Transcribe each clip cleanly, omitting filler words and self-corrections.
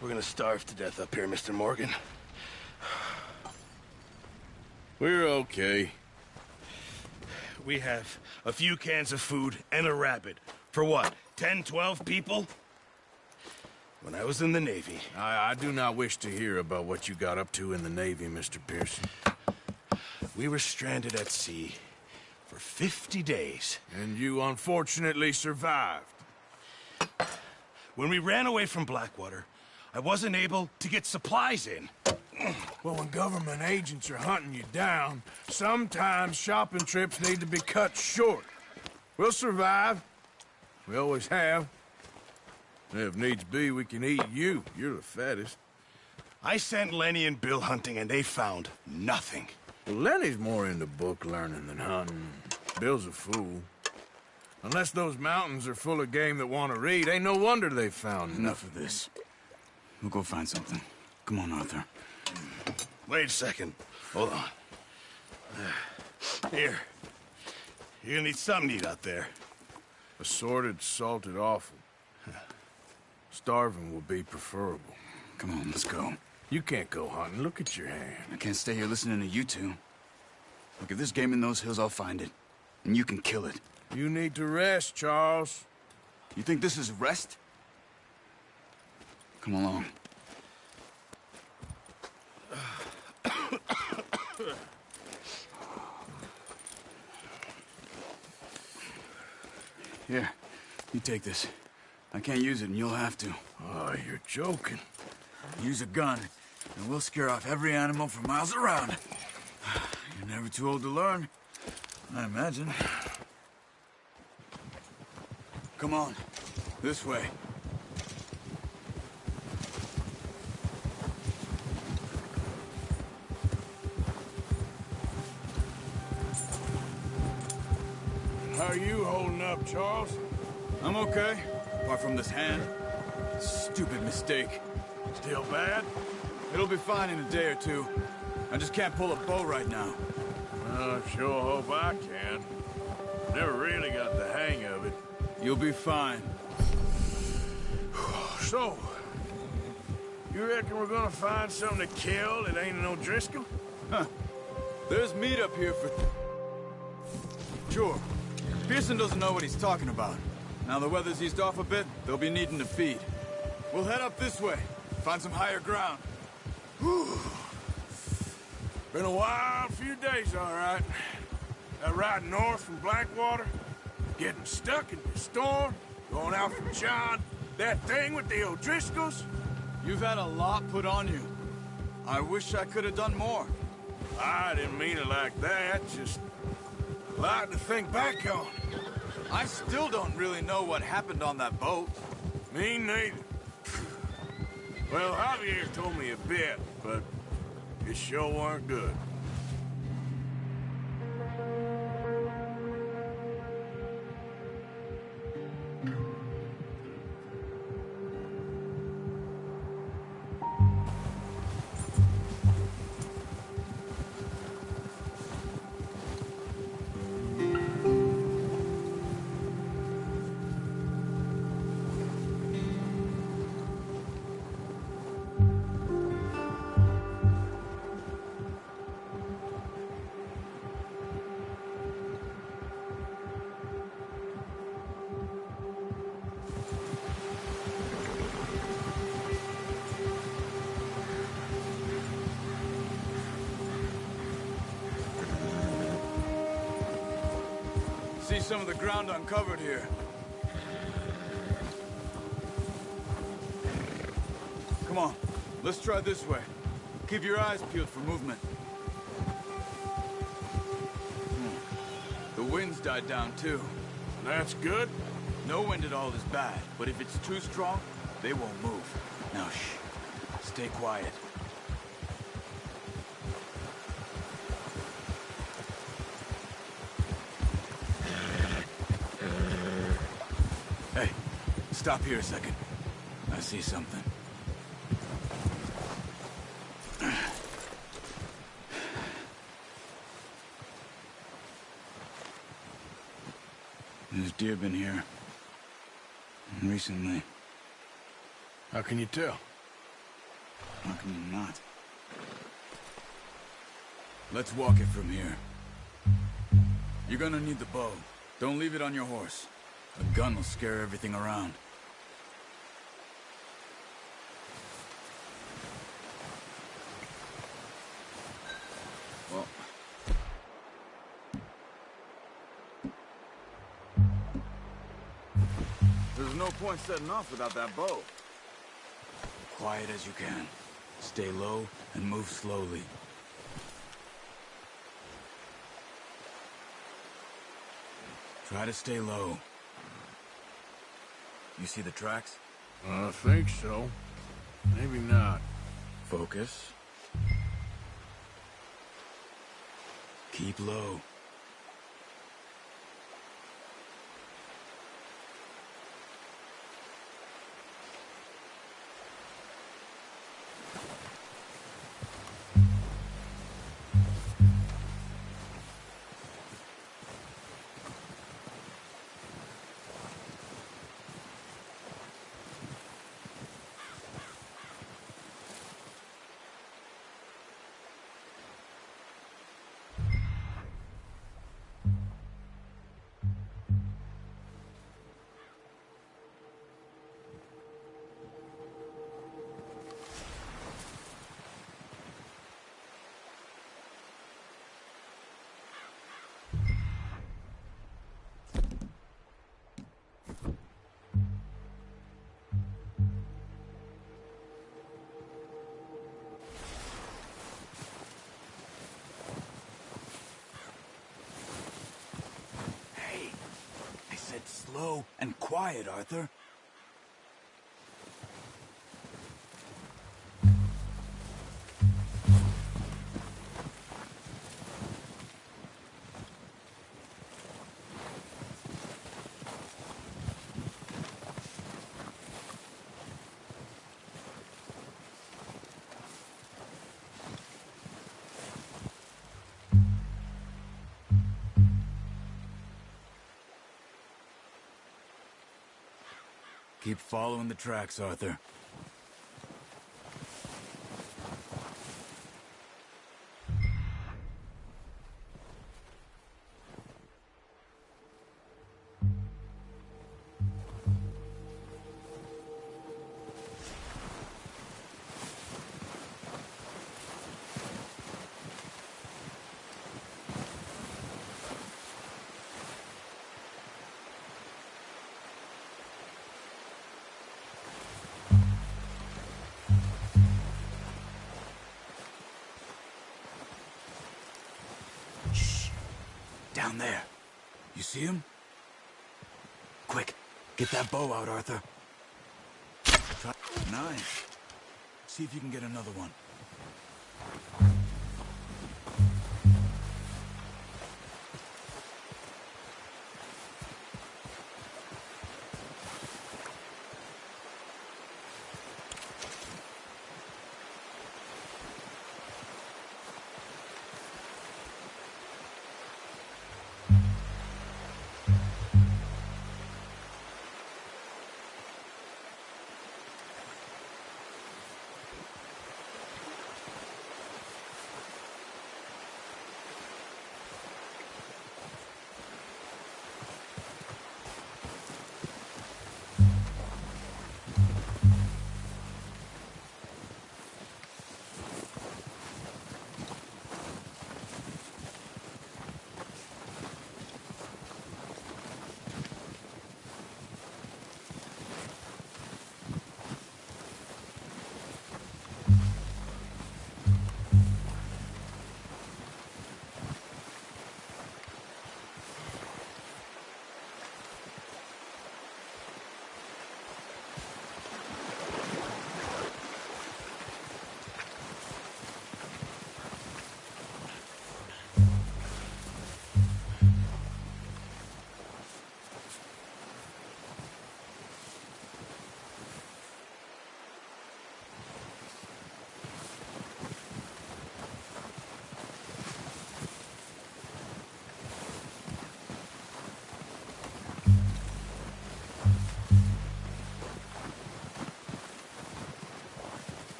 We're gonna starve to death up here, Mr. Morgan. We're okay. We have a few cans of food and a rabbit. For what, 10, 12 people? When I was in the Navy... I do not wish to hear about what you got up to in the Navy, Mr. Pearson. We were stranded at sea for 50 days. And you unfortunately survived. When we ran away from Blackwater, I wasn't able to get supplies in. Well, when government agents are hunting you down, sometimes shopping trips need to be cut short. We'll survive. We always have. If needs be, we can eat you. You're the fattest. I sent Lenny and Bill hunting, and they found nothing. Well, Lenny's more into book learning than hunting. Bill's a fool. Unless those mountains are full of game that want to read, ain't no wonder they found Enough of this. We'll go find something. Come on, Arthur. Wait a second. Hold on. Here. You're gonna need something to eat out there. Assorted, salted offal. Starving will be preferable. Come on, let's go. You can't go hunting. Look at your hand. I can't stay here listening to you two. Look, if there's game in those hills, I'll find it. And you can kill it. You need to rest, Charles. You think this is rest? Come along. Here, you take this. I can't use it, and you'll have to. Oh, you're joking. Use a gun, and we'll scare off every animal for miles around. You're never too old to learn, I imagine. Come on, this way. How are you holding up, Charles? I'm okay, apart from this hand. Stupid mistake. Still bad? It'll be fine in a day or two. I just can't pull a bow right now. I sure hope I can. Never really got the hang of it. You'll be fine. So, you reckon we're gonna find something to kill that ain't no Driscoll? Huh. There's meat up here for... Sure. Pearson doesn't know what he's talking about. Now the weather's eased off a bit, they'll be needing to feed. We'll head up this way, find some higher ground. Whew. Been a wild few days, all right. That ride north from Blackwater, getting stuck in the storm, going out from John, that thing with the O'Driscolls. You've had a lot put on you. I wish I could have done more. I didn't mean it like that, just a lot to think back on. I still don't really know what happened on that boat. Me neither. Well, Javier told me a bit, but it sure weren't good. See some of the ground uncovered here. Come on, let's try this way. Keep your eyes peeled for movement. The wind's died down too. That's good. No wind at all is bad, but if it's too strong, they won't move. Now shh, stay quiet. Hey, stop here a second. I see something. There's deer been here. Recently. How can you tell? How can you not? Let's walk it from here. You're gonna need the bow. Don't leave it on your horse. A gun will scare everything around. Well... There's no point setting off without that bow. Quiet as you can. Stay low and move slowly. Try to stay low. You see the tracks? I think so. Maybe not. Focus. Keep low. Slow and quiet, Arthur. Keep following the tracks, Arthur. Down there. You see him? Quick, get that bow out, Arthur. Nice. See if you can get another one.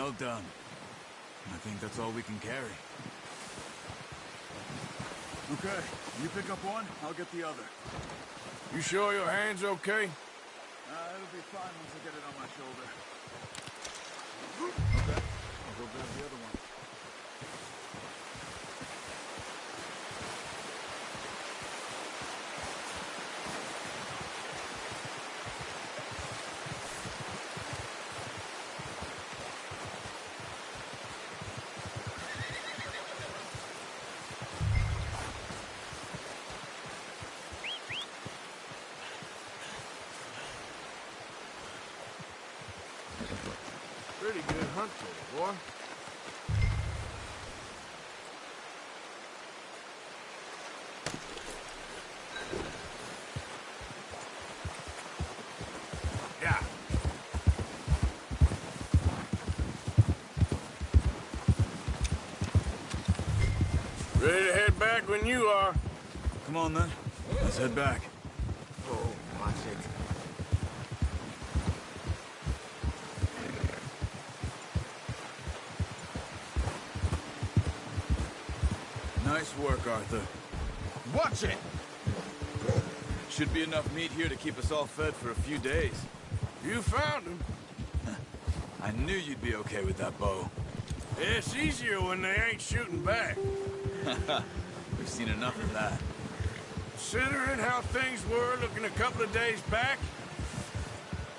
Well done. I think that's all we can carry. Okay, you pick up one, I'll get the other. You sure your hand's okay? It'll be fine once I get it on my shoulder. Okay, I'll go grab the other one. Pretty good hunt there, boy. Yeah. Ready to head back when you are. Come on then, let's head back. Oh, watch it. Nice work, Arthur. Watch it! Should be enough meat here to keep us all fed for a few days. You found him. I knew you'd be okay with that bow. It's easier when they ain't shooting back. We've seen enough of that. Considering how things were looking a couple of days back,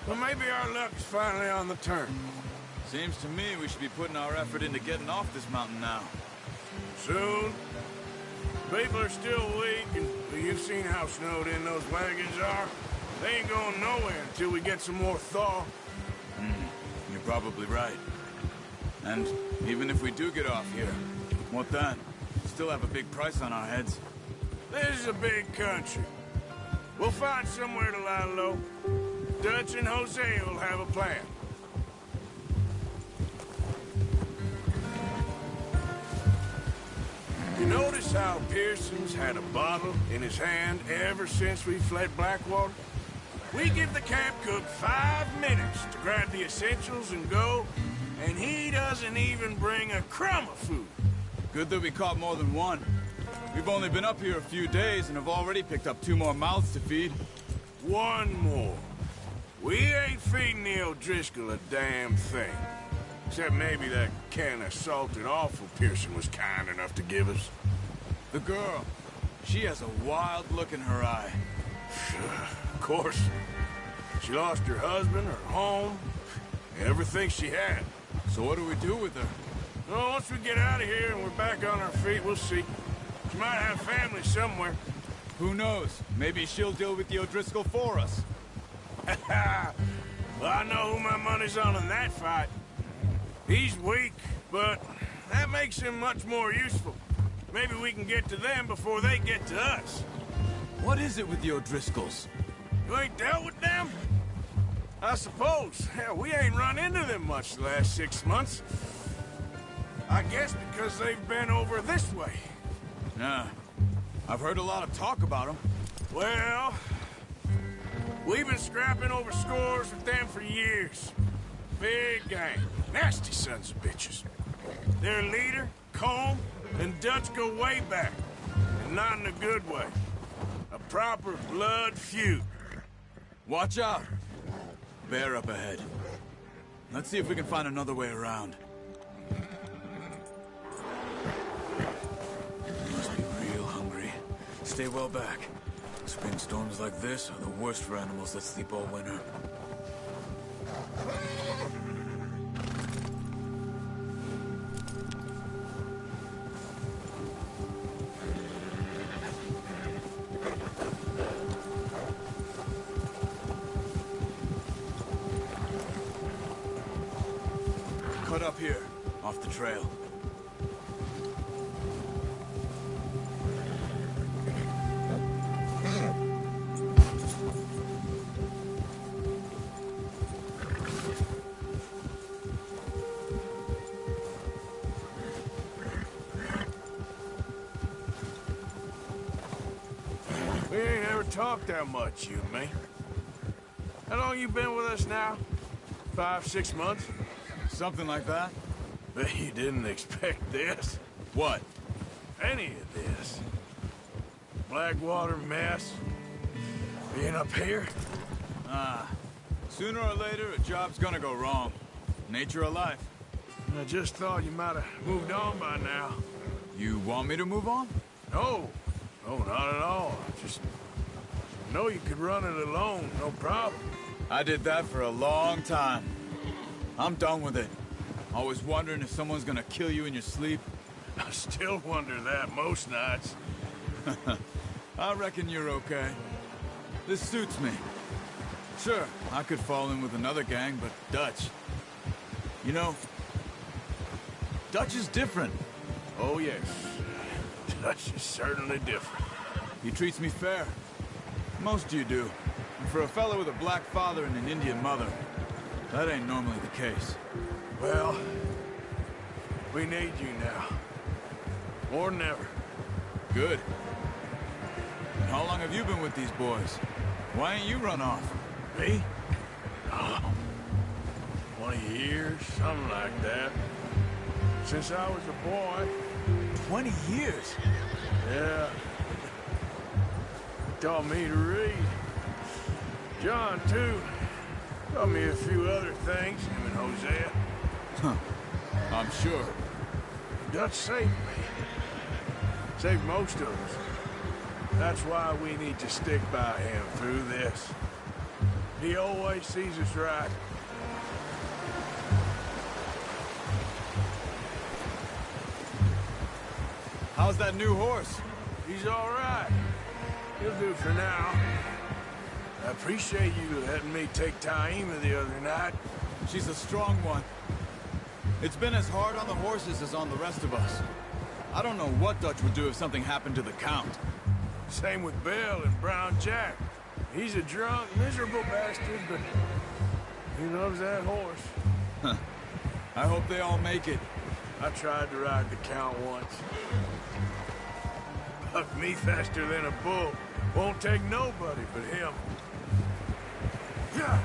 well, maybe our luck's finally on the turn. Seems to me we should be putting our effort into getting off this mountain now. Soon. People are still weak, and you've seen how snowed in those wagons are. They ain't going nowhere until we get some more thaw. You're probably right. And even if we do get off here, what then? Still have a big price on our heads. This is a big country. We'll find somewhere to lie low. Dutch and Jose will have a plan. You notice how Pearson's had a bottle in his hand ever since we fled Blackwater? We give the camp cook 5 minutes to grab the essentials and go, and he doesn't even bring a crumb of food. Good that we caught more than one. We've only been up here a few days and have already picked up 2 more mouths to feed. 1 more. We ain't feeding the O'Driscoll a damn thing. Except maybe that can of salted offal Pearson was kind enough to give us. The girl, she has a wild look in her eye. Of course. She lost her husband, her home, everything she had. So what do we do with her? Well, once we get out of here and we're back on our feet, we'll see. She might have family somewhere. Who knows? Maybe she'll deal with the O'Driscoll for us. Well, I know who my money's on in that fight. He's weak, but that makes him much more useful. Maybe we can get to them before they get to us. What is it with the O'Driscolls? You ain't dealt with them? I suppose. Hell, we ain't run into them much the last 6 months. I guess because they've been over this way. Nah. I've heard a lot of talk about them. Well, we've been scrapping over scores with them for years. Big gang. Nasty sons of bitches. Their leader, Combe, and Dutch go way back. And not in a good way. A proper blood feud. Watch out! Bear up ahead. Let's see if we can find another way around. Must be real hungry. Stay well back. Spring storms like this are the worst for animals that sleep all winter. Cut up here, off the trail. We ain't ever talked that much, you and me. How long you been with us now? 5, 6 months? Something like that? Bet you didn't expect this. What? Any of this. Blackwater mess. Being up here. Sooner or later, a job's gonna go wrong. Nature of life. I just thought you might have moved on by now. You want me to move on? No. No, not at all. Just know you could run it alone, no problem. I did that for a long time. I'm done with it. Always wondering if someone's gonna kill you in your sleep. I still wonder that most nights. I reckon you're okay. This suits me. Sure, I could fall in with another gang, but Dutch... You know, Dutch is different. Oh, yes. Dutch is certainly different. He treats me fair. Most of you do. And for a fellow with a black father and an Indian mother, that ain't normally the case. Well, we need you now. More than ever. Good. And how long have you been with these boys? Why ain't you run off? Me? Oh, 20 years, something like that. Since I was a boy. 20 years? Yeah. Taught me to read. John, too. Taught me a few other things, him and Hosea. Huh. I'm sure. Dutch saved me. Saved most of us. That's why we need to stick by him through this. He always sees us right. How's that new horse? He's all right. He'll do for now. I appreciate you letting me take Taima the other night. She's a strong one. It's been as hard on the horses as on the rest of us. I don't know what Dutch would do if something happened to the Count. Same with Bill and Brown Jack. He's a drunk, miserable bastard, but he loves that horse. I hope they all make it. I tried to ride the Count once. Bucked me faster than a bull. Won't take nobody but him. Yeah.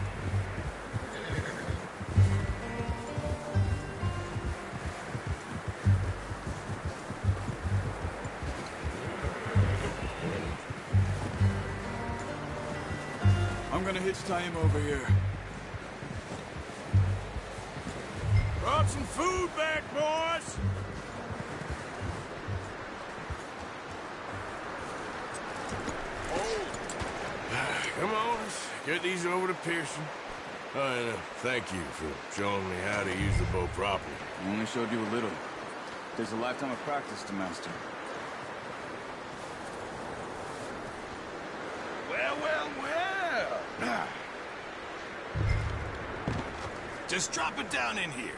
I'm gonna hitch Taima over here. Brought some food back, boys! Come on, let's get these over to Pearson. And thank you for showing me how to use the boat properly. I only showed you a little. Takes a lifetime of practice to master. Well, well, well. Just drop it down in here.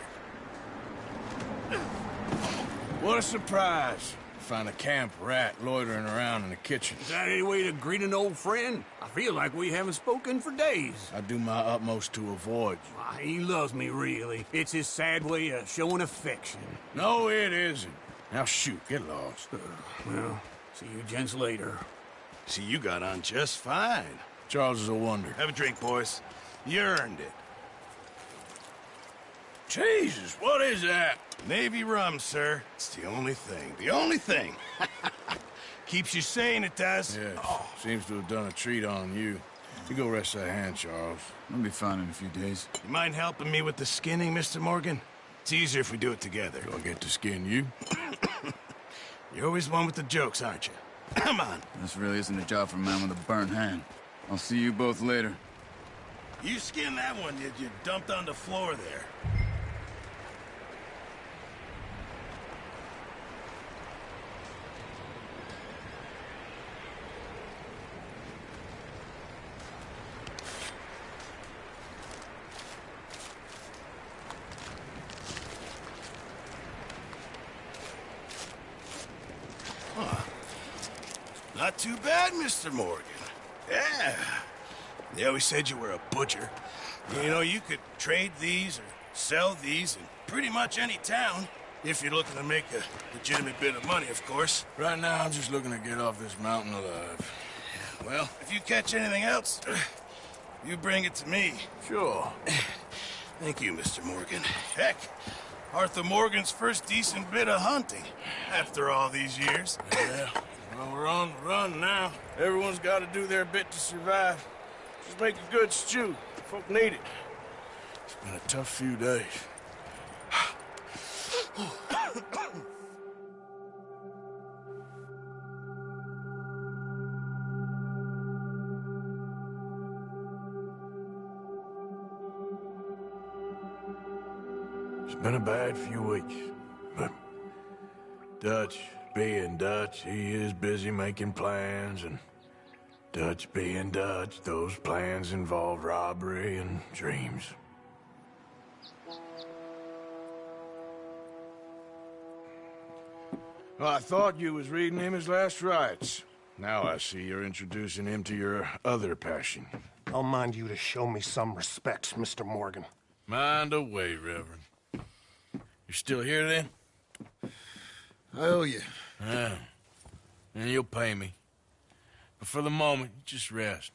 What a surprise. Find a camp rat loitering around in the kitchen. Is that any way to greet an old friend? I feel like we haven't spoken for days. I do my utmost to avoid you. Why, he loves me, really. It's his sad way of showing affection. No, it isn't. Now shoot, get lost. Well, see you gents later. See, you got on just fine. Charles is a wonder. Have a drink, boys. You earned it. Jesus, what is that? Navy rum, sir. It's the only thing. The only thing. Keeps you sane, it does. Yes, seems to have done a treat on you. You go rest that hand, Charles. I'll be fine in a few days. You mind helping me with the skinning, Mr. Morgan? It's easier if we do it together. Do I get to skin you? You're always one with the jokes, aren't you? Come on. This really isn't a job for a man with a burnt hand. I'll see you both later. You skinned that one you dumped on the floor there. Not too bad, Mr. Morgan. Yeah. They always said you were a butcher. You know, you could trade these or sell these in pretty much any town, if you're looking to make a legitimate bit of money, of course. Right now, I'm just looking to get off this mountain alive. Well, if you catch anything else, you bring it to me. Sure. Thank you, Mr. Morgan. Heck, Arthur Morgan's first decent bit of hunting after all these years. Yeah, well, we're on the run now. Everyone's got to do their bit to survive. Just make a good stew. Folk need it. It's been a tough few days. It's been a bad few weeks, but Dutch being Dutch, he is busy making plans, and Dutch being Dutch, those plans involve robbery and dreams. Well, I thought you was reading him his last rites. Now I see you're introducing him to your other passion. I'll mind you to show me some respect, Mr. Morgan. Mind away, Reverend. You still here, then? I owe you. Yeah. And you'll pay me. But for the moment, just rest.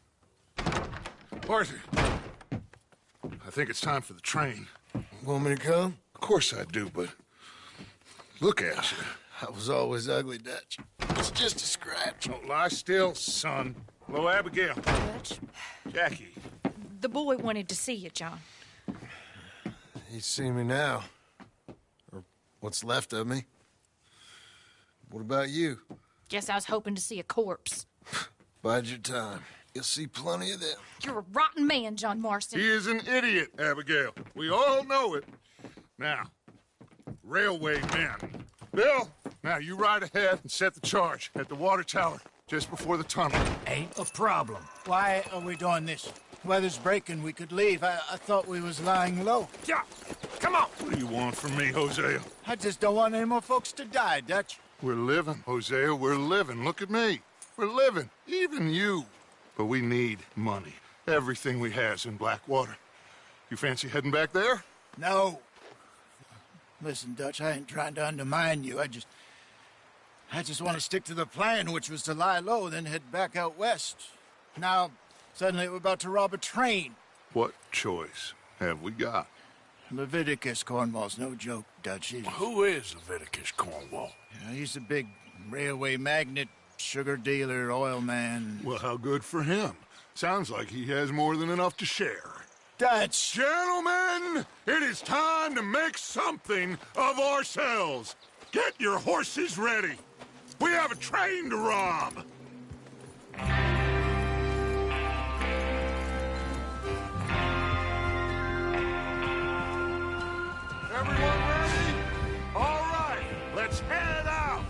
Arthur, I think it's time for the train. Want me to come? Of course I do, but look at you. I was always ugly, Dutch. It's just a scratch. Don't lie still, son. Hello, Abigail. Dutch, Jackie. the boy wanted to see you, John. He's seen me now. Or what's left of me. What about you? Guess I was hoping to see a corpse. Bide your time. You'll see plenty of them. You're a rotten man, John Marston. He is an idiot, Abigail. We all know it. Now, railway men. Bill, now you ride ahead and set the charge at the water tower just before the tunnel. Ain't a problem. Why are we doing this? Weather's breaking. We could leave. I thought we was lying low. Yeah, come on. What do you want from me, Hosea? I just don't want any more folks to die, Dutch. We're living, Hosea. We're living. Look at me. We're living. Even you. But we need money. Everything we has in Blackwater. You fancy heading back there? No. Listen, Dutch, I ain't trying to undermine you. I just want to stick to the plan, which was to lie low, then head back out west. Now, suddenly we're about to rob a train. What choice have we got? Leviticus Cornwall's no joke, Dutch. Who is Leviticus Cornwall? He's a big railway magnate, sugar dealer, oil man. Well, how good for him. Sounds like he has more than enough to share. Dutch! Gentlemen, it is time to make something of ourselves. Get your horses ready. We have a train to rob. Everyone ready? All right, let's head out.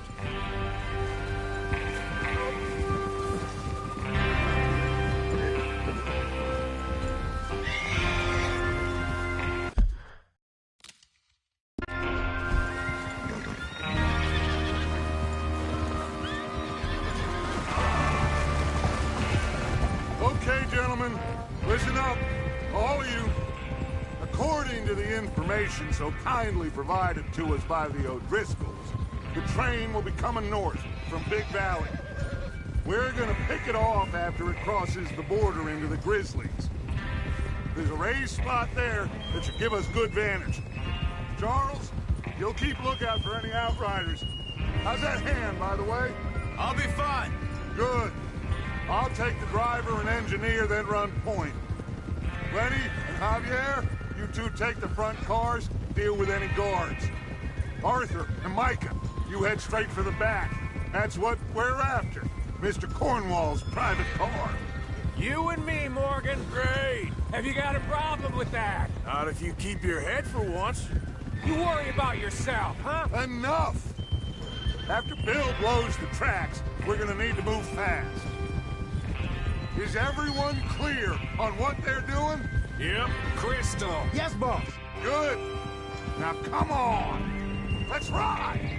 Okay, gentlemen, listen up, all of you. According to the information so kindly provided to us by the O'Driscolls, the train will be coming north from Big Valley. We're gonna pick it off after it crosses the border into the Grizzlies. There's a raised spot there that should give us good vantage. Charles, you'll keep lookout for any outriders. How's that hand, by the way? I'll be fine. Good. I'll take the driver and engineer, then run point. Lenny and Javier, you two take the front cars, deal with any guards. Arthur and Micah, you head straight for the back. That's what we're after. Mr. Cornwall's private car. You and me, Morgan. Great. Have you got a problem with that? Not if you keep your head for once. You worry about yourself, huh? Enough! After Bill blows the tracks, we're gonna need to move fast. Is everyone clear on what they're doing? Yep. Crystal. Yes, boss. Good. Now come on. Let's ride.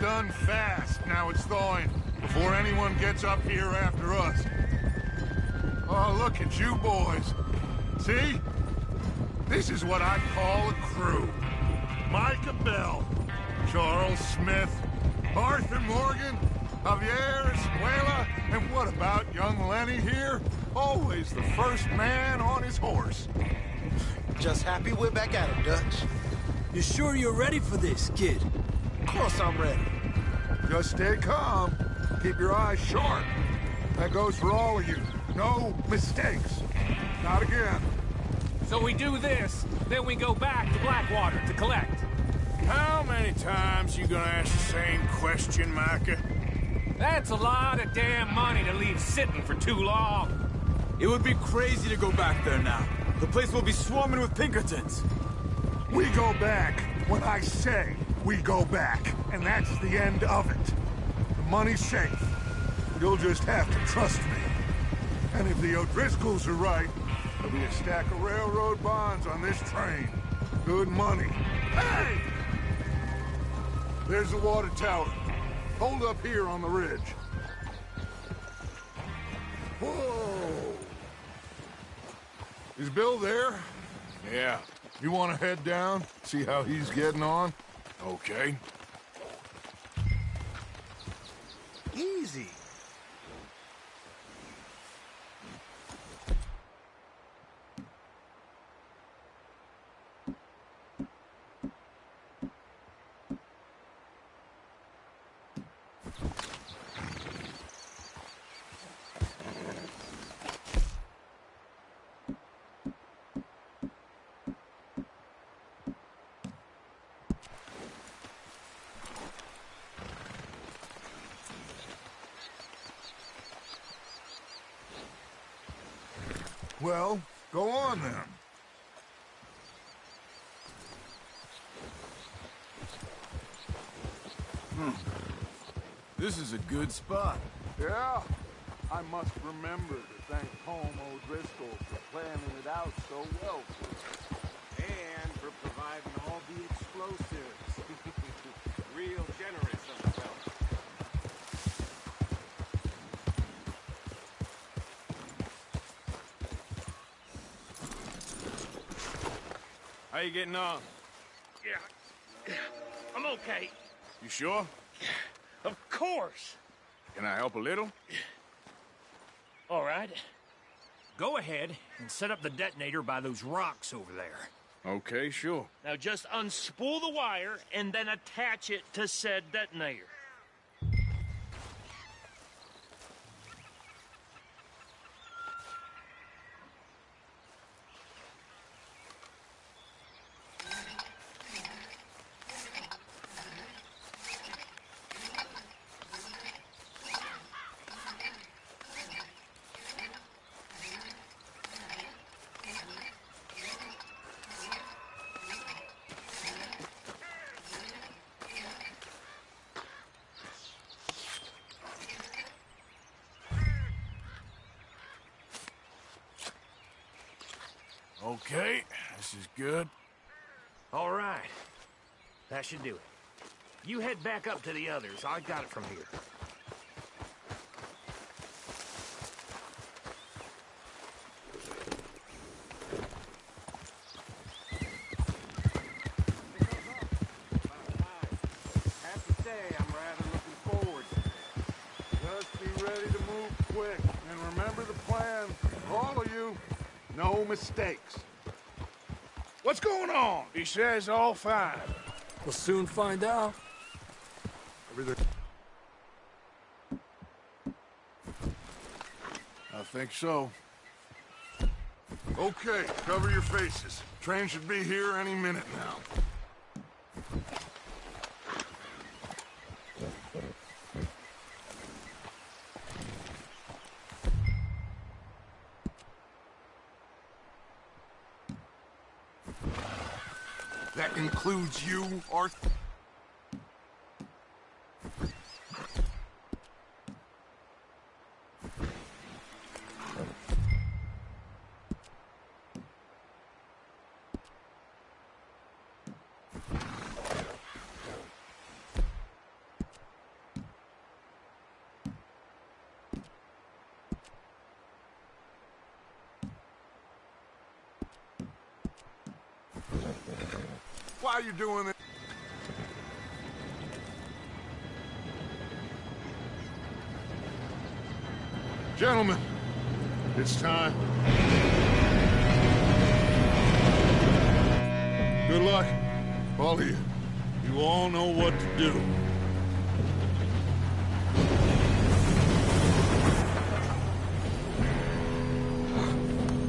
done fast. Now it's thawing, before anyone gets up here after us. Oh, look at you boys. See? This is what I call a crew. Micah Bell, Charles Smith, Arthur Morgan, Javier Escuela, and what about young Lenny here? Always the first man on his horse. Just happy we're back at him, Dutch. You sure you're ready for this, kid? Of course I'm ready. Just stay calm. Keep your eyes sharp. That goes for all of you. No mistakes. Not again. So we do this, then we go back to Blackwater to collect. How many times you gonna ask the same question, Micah? That's a lot of damn money to leave sitting for too long. It would be crazy to go back there now. The place will be swarming with Pinkertons. We go back when I say we go back, and that's the end of it. The money's safe. You'll just have to trust me. And if the O'Driscolls are right, there'll be a stack of railroad bonds on this train. Good money. Hey! There's the water tower. Hold up here on the ridge. Whoa! Is Bill there? Yeah. You want to head down, see how he's getting on? Okay. Easy. Well, go on then. This is a good spot. Yeah, I must remember to thank Home O'Driscoll for planning it out so well for us. And for providing all the explosives. Real generous of himself. How you getting on? Yeah, I'm okay. You sure? Of course. Can I help a little? All right. Go ahead and set up the detonator by those rocks over there. Okay, sure. Now just unspool the wire and then attach it to said detonator. Okay, this is good. All right. That should do it. You head back up to the others. I got it from here. Have to say, I'm rather looking forward to it. Just be ready to move quick, and remember the plan. All of you, no mistakes. What's going on? He says all fine. We'll soon find out. Everything. I think so. Okay, cover your faces. Train should be here any minute now. That includes you, Arthur. while you're doing it. Gentlemen, it's time. Good luck, all of you. You all know what to do.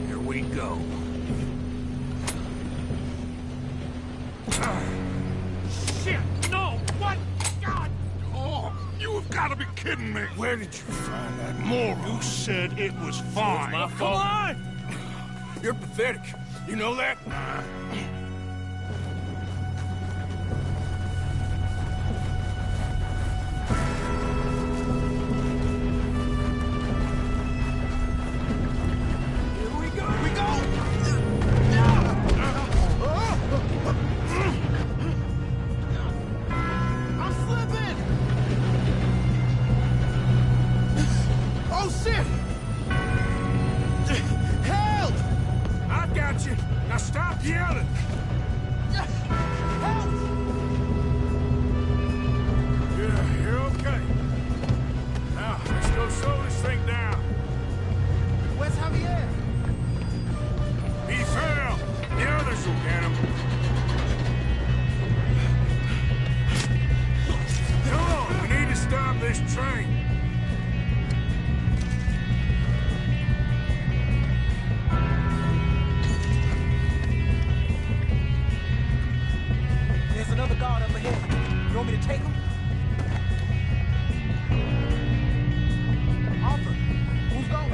Here we go. Shit! No! What? God! Oh, you have got to be kidding me. Where did you find that moron? You said it was fine. My fault. Come on! You're pathetic. You know that? Now stop yelling! Yeah, you're okay. Now, let's go slow this thing down. Where's Javier? He fell! The others will get him. Come on, we need to stop this train. There's another guard up ahead. You want me to take him? Arthur, who's going?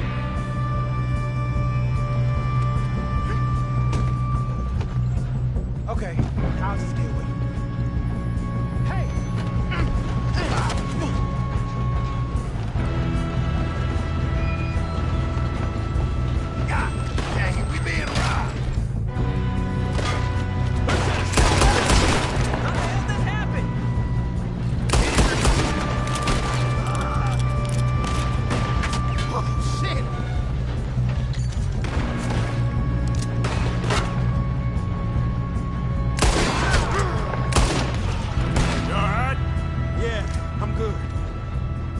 Okay, I'll just deal with it. Hey! God dang it, we being robbed. How the hell this happened? Oh, shit! You alright? Yeah, I'm good.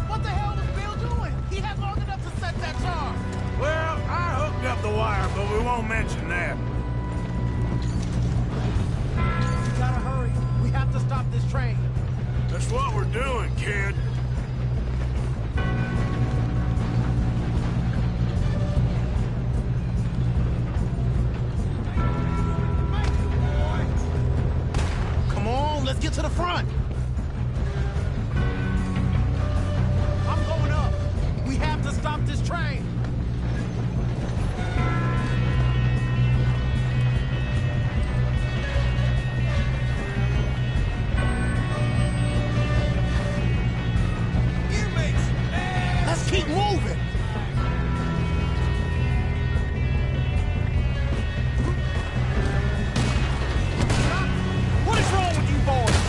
What the hell was Bill doing? He had long enough to set that charge. Well, I hooked up the wire, but we won't mention that. We gotta hurry. We have to stop this train. That's what we're doing, kid. Come on, let's get to the front. I'm going up. We have to stop this train. Let's keep moving. What is wrong with you boys?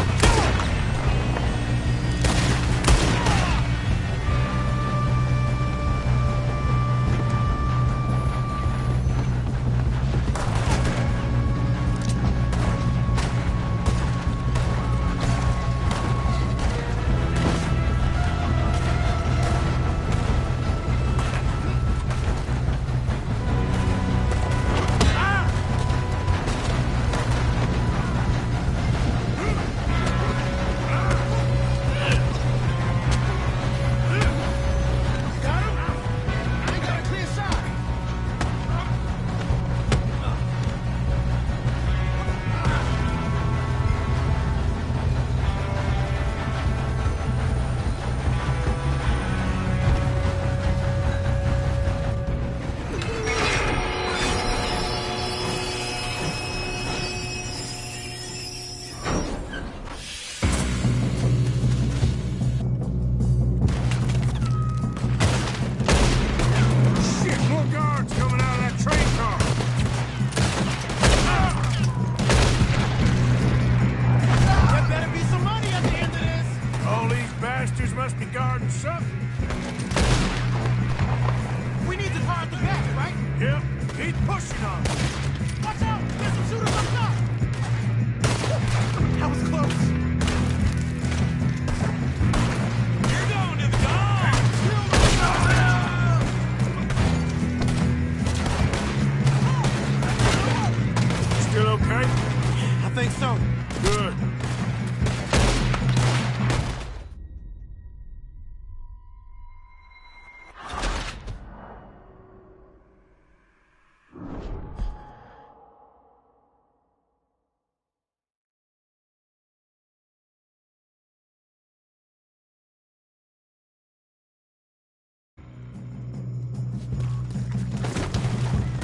Got him? I got a clear shot. Shit, more guards coming out of that train car. There better be some money at the end of this. All these bastards must be guarding something. We need the car at the back, right? Yep, keep pushing on. Watch out! There's some shooters up top! You're going to the dog! Still okay? I think so. Good.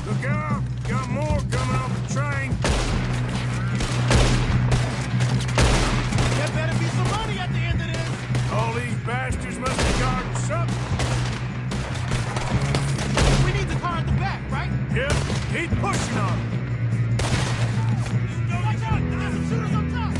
Look out! Got more coming off the train! There better be some money at the end of this. All these bastards must be guarding something. We need the car at the back, right? Yep, keep pushing on it. Watch out! There's some shooters up top!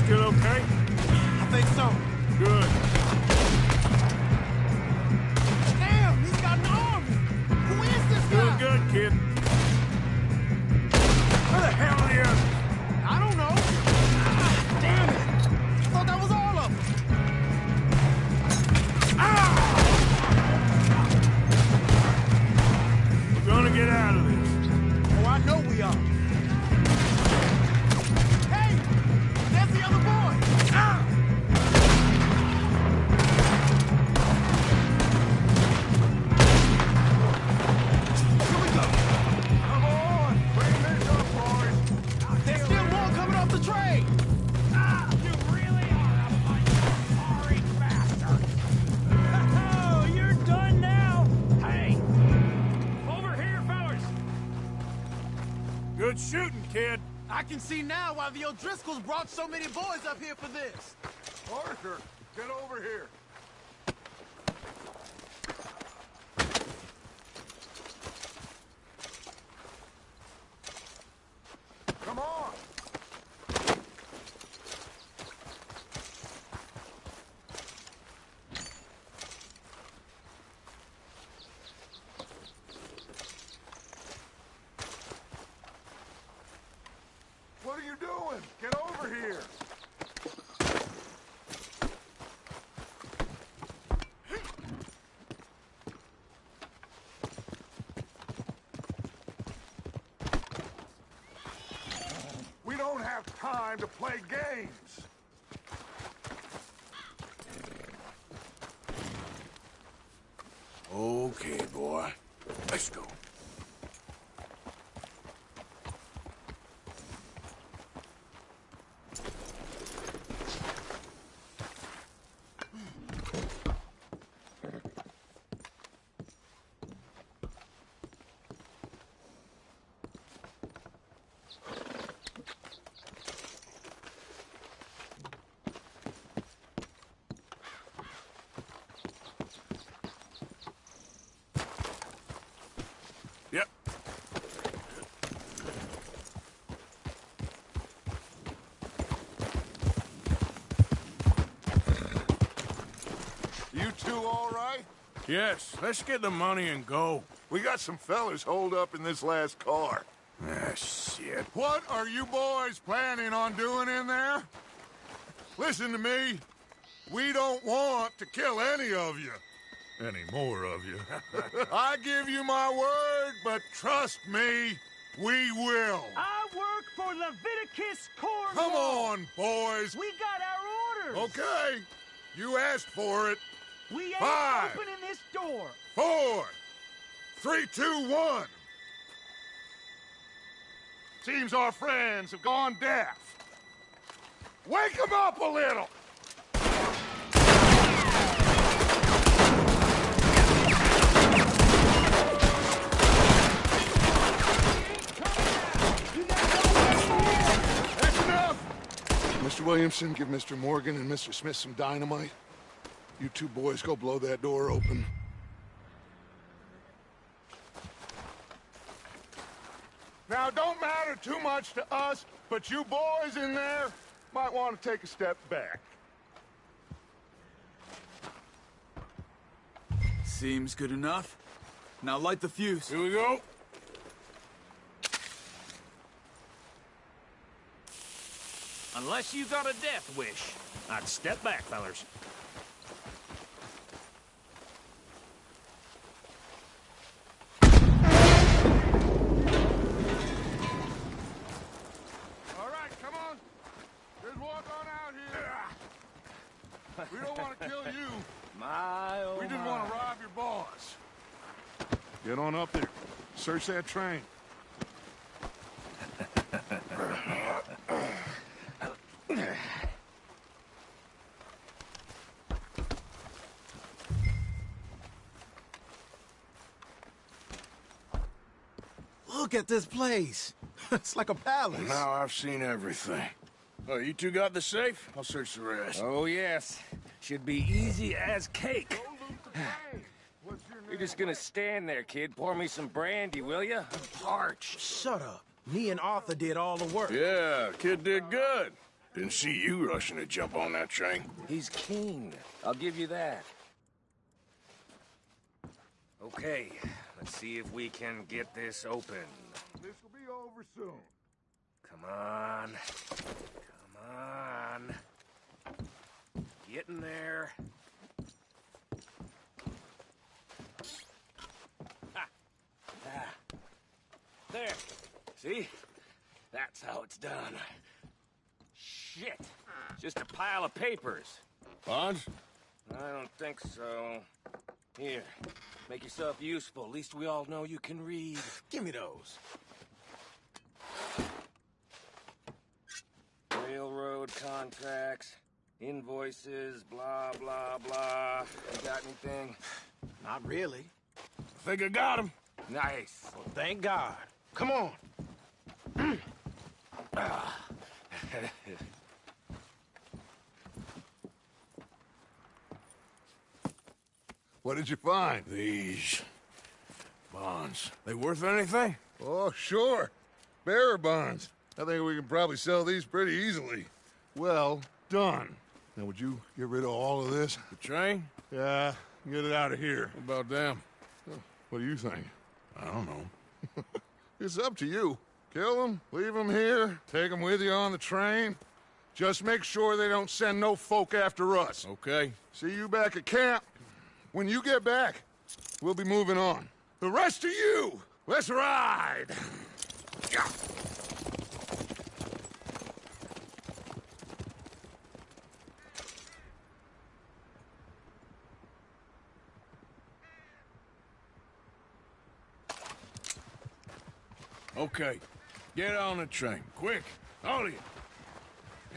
Still okay? I think so. Good. Damn, he's got an army! Who is this Doing guy? good, kid. Where the hell are the others? I don't know. Ah, damn it! I thought that was all of them. We're gonna get out of this. Oh, I know we are. Hey! There's the other boy! Here we go. Come on! Bring this up, boys! There's still more coming off the train! You really are a bunch of sorry bastards. Oh, you're done now. Hey, over here, fellas. Good shooting, kid. I can see now why the O'Driscolls brought so many boys up here for this. Arthur, get over here. Come on! What are you doing? Get over here! We don't have time to play games. Okay, boy. Let's go. Yep. You two all right? Yes, let's get the money and go. We got some fellas holed up in this last car. Ah, shit. What are you boys planning on doing in there? Listen to me. We don't want to kill any of you. Any more of you. I give you my word, but trust me, we will. I work for Leviticus Corps. Come on, boys. We got our orders. Okay. You asked for it. We ain't 5, opening this door. 4, 3, 2, 1. Seems our friends have gone deaf. Wake them up a little. Mr. Williamson, give Mr. Morgan and Mr. Smith some dynamite. You two boys go blow that door open. Now, don't matter too much to us, but you boys in there might want to take a step back. Seems good enough. Now light the fuse. Here we go. Unless you got a death wish, I'd step back, fellers. All right, come on. Just walk on out here. We don't want to kill you. My, oh We just want to rob your boss. Get on up there. Search that train. Look at this place. It's like a palace. Now I've seen everything. Oh, you two got the safe? I'll search the rest. Oh, yes. Should be easy as cake. You're just gonna stand there, kid. Pour me some brandy, will ya? I'm parched. Shut up. Me and Arthur did all the work. Yeah, kid did good. Didn't see you rushing to jump on that train. He's keen. I'll give you that. Okay, let's see if we can get this open. This will be over soon. Come on. Come on. Get in there. Ha. Ah. There. See? That's how it's done. Shit. Just a pile of papers. Bonds? I don't think so. Here. Make yourself useful. At least we all know you can read. Give me those. Railroad contracts, invoices, blah, blah, blah. You got anything? Not really. I think I got him. Nice. Well, thank God. Come on. What did you find? These bonds. They worth anything? Oh, sure. Bearer bonds. I think we can probably sell these pretty easily. Well done. Now, would you get rid of all of this? The train? Yeah, get it out of here. What about them? What do you think? I don't know. It's up to you. Kill them, leave them here, take them with you on the train. Just make sure they don't send no folk after us. Okay. See you back at camp. When you get back, we'll be moving on. The rest of you, let's ride! Yeah. Okay. Get on the train. Quick. All of you.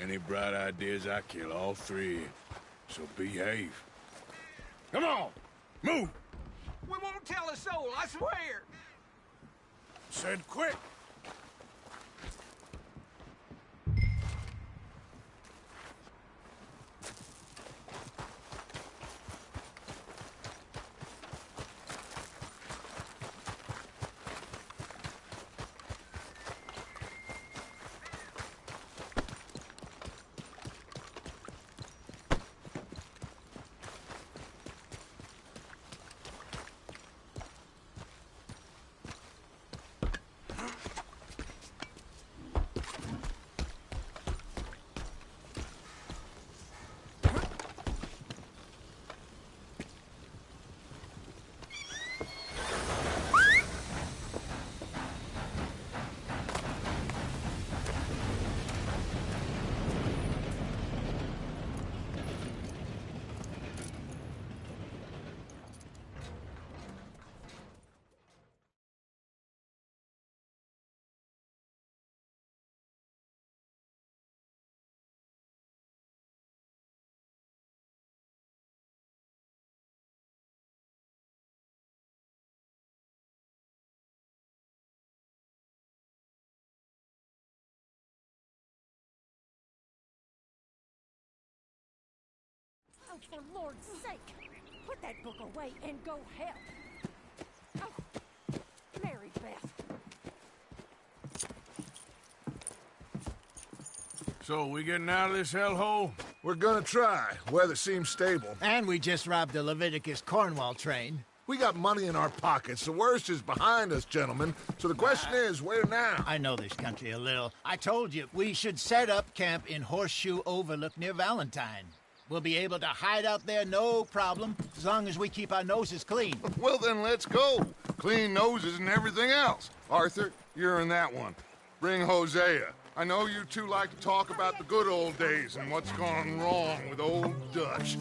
Any bright ideas, I kill all three of you. So behave. Come on! Move! We won't tell a soul, I swear. Said quick! for Lord's sake! Put that book away and go help. Oh, Mary Beth. So, we getting out of this hellhole? We're gonna try. Weather seems stable. And we just robbed the Leviticus Cornwall train. We got money in our pockets. The worst is behind us, gentlemen. So the question is, where now? I know this country a little. I told you, we should set up camp in Horseshoe Overlook near Valentine. We'll be able to hide out there, no problem, as long as we keep our noses clean. Well, then let's go. Clean noses and everything else. Arthur, you're in that one. Bring Hosea. I know you two like to talk about the good old days and what's gone wrong with old Dutch.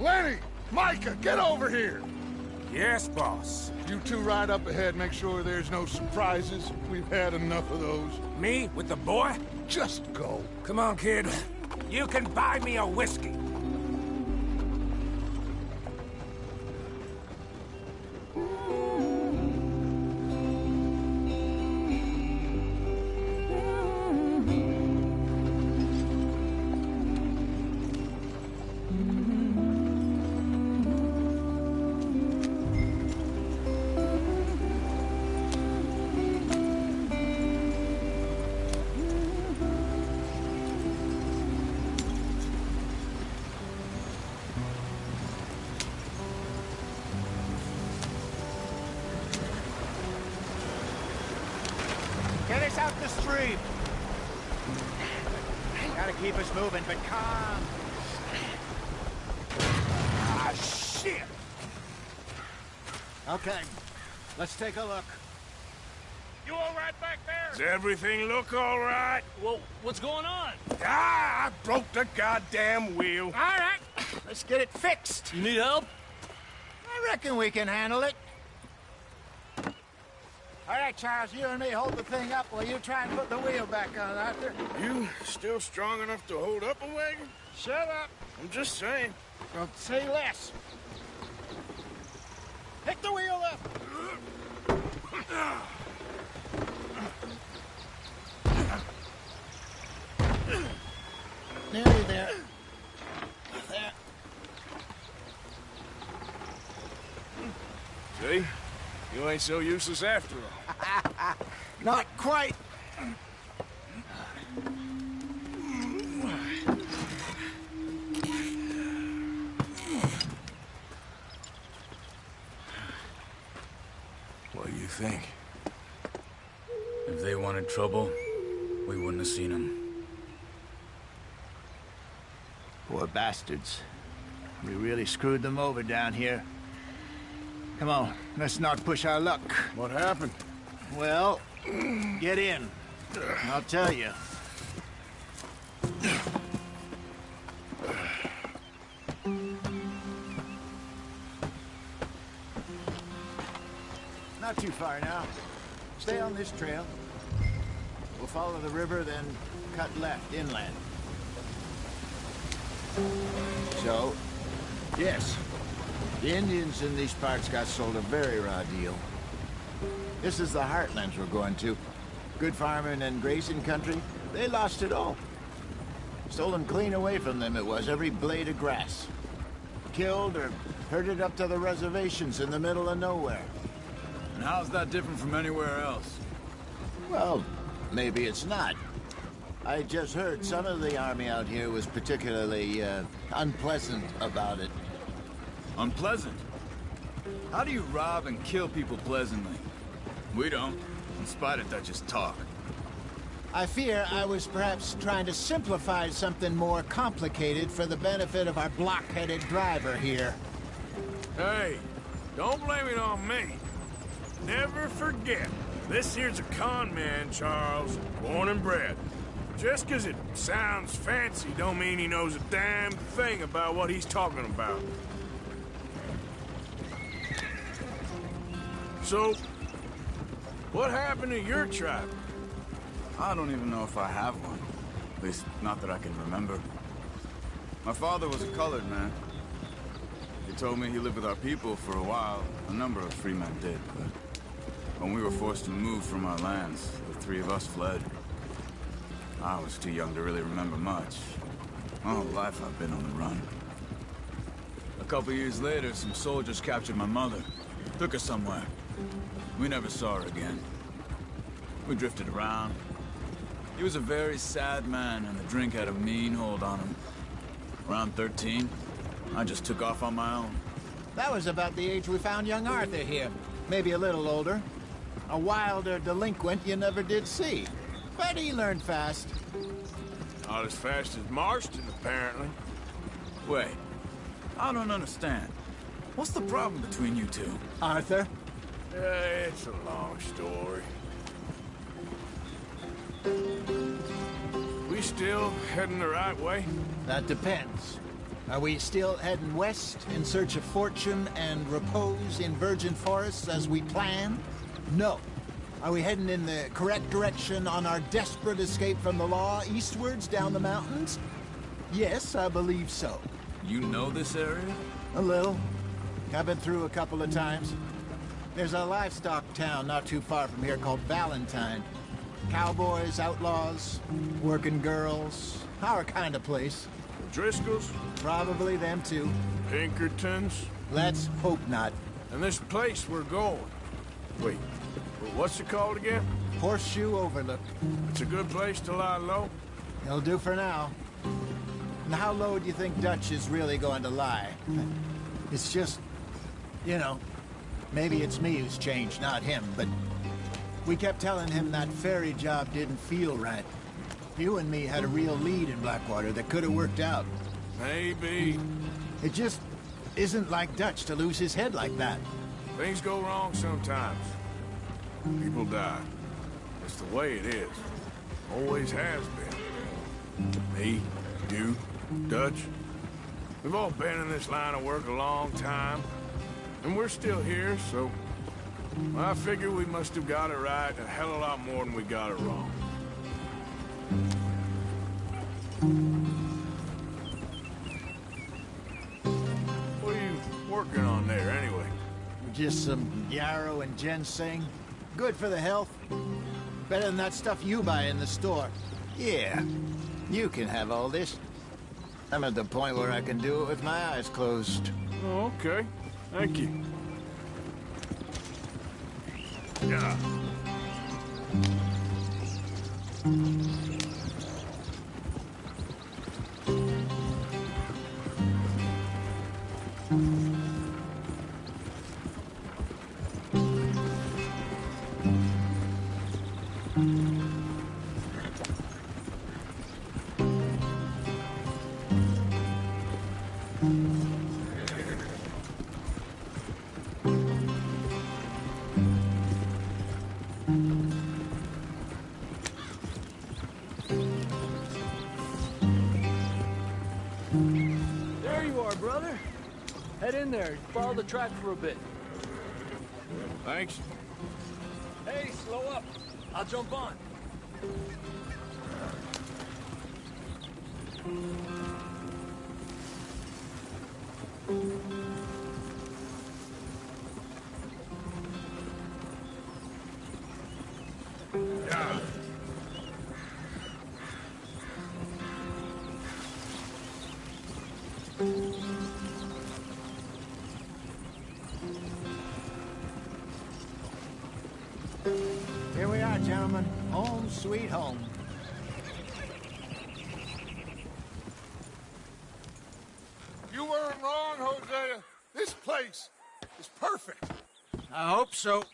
Lenny! Micah, get over here! Yes, boss. You two ride up ahead, make sure there's no surprises. We've had enough of those. Me with the boy? Just go. Come on, kid. You can buy me a whiskey. Get us out the stream. Gotta keep us moving, but calm. Ah, shit! Okay, let's take a look. You all right back there? Does everything look all right? Well, what's going on? Ah, I broke the goddamn wheel. All right, let's get it fixed. You need help? I reckon we can handle it. All right, Charles, you and me hold the thing up while you try and put the wheel back on, Arthur. You still strong enough to hold up a wagon? Shut up. I'm just saying. Well, say less. Pick the wheel up. Nearly there. There. See? You ain't so useless after all. Not quite. What do you think? If they wanted trouble, we wouldn't have seen them. Poor bastards. We really screwed them over down here. Come on, let's not push our luck. What happened? Well, get in. I'll tell you. Not too far now. Stay on this trail. We'll follow the river, then cut left inland. So, yes, the Indians in these parts got sold a very raw deal. This is the heartlands we're going to. Good farming and grazing country, they lost it all. Stolen clean away from them it was, every blade of grass. Killed or herded up to the reservations in the middle of nowhere. And how's that different from anywhere else? Well, maybe it's not. I just heard some of the army out here was particularly, unpleasant about it. Unpleasant? How do you rob and kill people pleasantly? We don't, in spite of Dutch's talk. I fear I was perhaps trying to simplify something more complicated for the benefit of our block-headed driver here. Hey, don't blame it on me. Never forget, this here's a con man, Charles, born and bred. Just 'cause it sounds fancy don't mean he knows a damn thing about what he's talking about. So, what happened to your tribe? I don't even know if I have one. At least, not that I can remember. My father was a colored man. He told me he lived with our people for a while. A number of free men did, but when we were forced to move from our lands, the three of us fled. I was too young to really remember much. My whole life I've been on the run. A couple years later, some soldiers captured my mother. Took her somewhere. We never saw her again. We drifted around. He was a very sad man, and the drink had a mean hold on him. Around 13, I just took off on my own. That was about the age we found young Arthur here. Maybe a little older. A wilder delinquent you never did see. But he learned fast. Not as fast as Marston, apparently. Wait, I don't understand. What's the problem between you two? Arthur? It's a long story. We still heading the right way? That depends. Are we still heading west in search of fortune and repose in virgin forests as we planned? No. Are we heading in the correct direction on our desperate escape from the law eastwards down the mountains? Yes, I believe so. You know this area? A little. I've been through a couple of times. There's a livestock town not too far from here called Valentine. Cowboys, outlaws, working girls, our kind of place. Driscolls? Probably them too. Pinkertons? Let's hope not. And this place we're going. Wait, what's it called again? Horseshoe Overlook. It's a good place to lie low? It'll do for now. And how low do you think Dutch is really going to lie? It's just, you know, maybe it's me who's changed, not him, but we kept telling him that ferry job didn't feel right. You and me had a real lead in Blackwater that could have worked out. Maybe. It just isn't like Dutch to lose his head like that. Things go wrong sometimes. People die. It's the way it is. Always has been. Me, you, Dutch. We've all been in this line of work a long time. And we're still here, so I figure we must have got it right a hell of a lot more than we got it wrong. What are you working on there, anyway? Just some yarrow and ginseng. Good for the health. Better than that stuff you buy in the store. Yeah, you can have all this. I'm at the point where I can do it with my eyes closed. Oh, okay. Thank you. Yeah. There you are, brother. Head in there. Follow the track for a bit. Thanks. Hey, slow up. I'll jump on. Yeah. Here we are, gentlemen. Home sweet home. place is perfect. I hope so.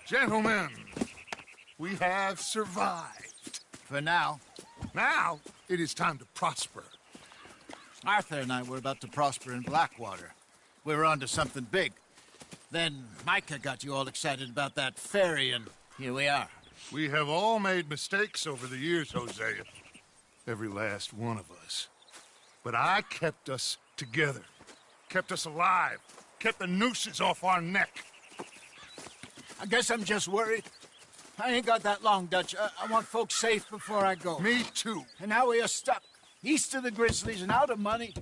Gentlemen, we have survived. For now. Now, it is time to prosper. Arthur and I were about to prosper in Blackwater. We were onto something big. Then Micah got you all excited about that ferry, and here we are. We have all made mistakes over the years, Hosea. Every last one of us. But I kept us together. Kept us alive. Kept the nooses off our neck. I guess I'm just worried. I ain't got that long, Dutch. I want folks safe before I go. Me too. And now we are stuck. East of the Grizzlies and out of money.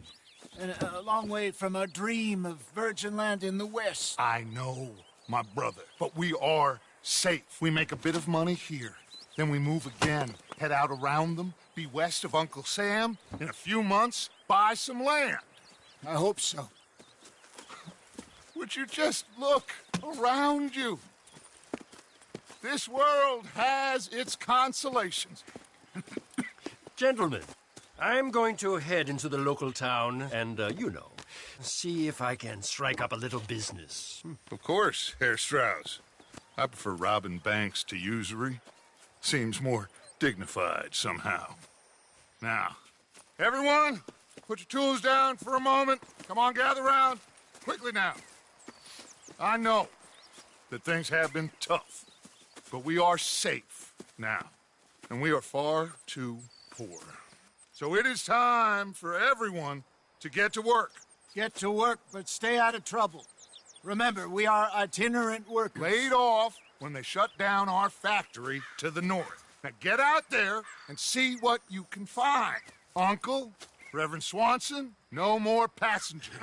And a long way from our dream of virgin land in the west. I know, my brother. But we are safe. We make a bit of money here. Then we move again. Head out around them. Be west of Uncle Sam. In a few months, buy some land. I hope so. Would you just look around you? This world has its consolations. Gentlemen, I'm going to head into the local town and, see if I can strike up a little business. Of course, Herr Strauss. I prefer robbing banks to usury. Seems more dignified somehow. Now, everyone, put your tools down for a moment. Come on, gather round. Quickly now. I know that things have been tough, but we are safe now, and we are far too poor. So it is time for everyone to get to work. Get to work, but stay out of trouble. Remember, we are itinerant workers. Laid off when they shut down our factory to the north. Now get out there and see what you can find. Uncle, Reverend Swanson, no more passengers.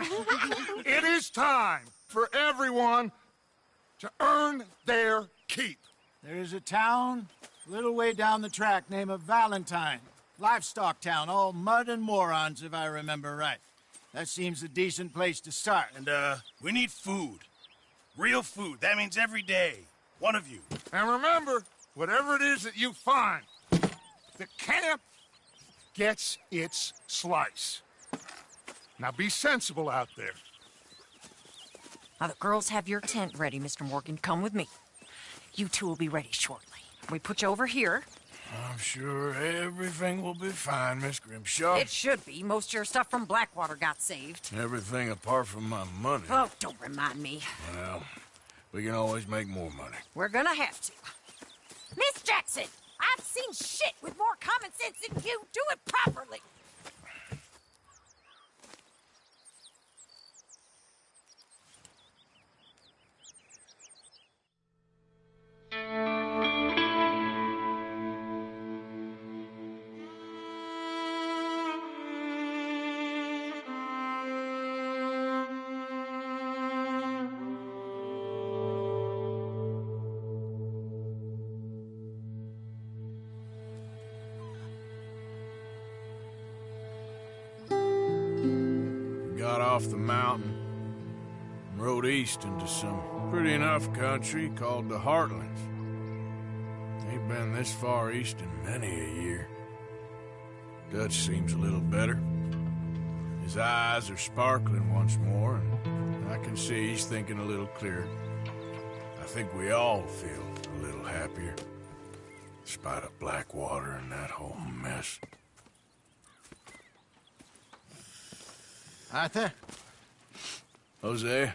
It is time for everyone to earn their keep. There is a town a little way down the track named Valentine. Livestock town, all mud and morons, if I remember right. That seems a decent place to start. And, we need food. Real food. That means every day. One of you. And remember, whatever it is that you find, the camp gets its slice. Now be sensible out there. Now, the girls have your tent ready, Mr. Morgan. Come with me. You two will be ready shortly. We put you over here. I'm sure everything will be fine, Miss Grimshaw. It should be. Most of your stuff from Blackwater got saved. Everything apart from my money. Oh, don't remind me. Well, we can always make more money. We're gonna have to. Miss Jackson, I've seen shit with more common sense than you. Do it properly. Got off the mountain and rode east into some pretty enough country called the Heartlands. Ain't been this far east in many a year. Dutch seems a little better. His eyes are sparkling once more, and I can see he's thinking a little clearer. I think we all feel a little happier, despite of Blackwater and that whole mess. Arthur? Jose?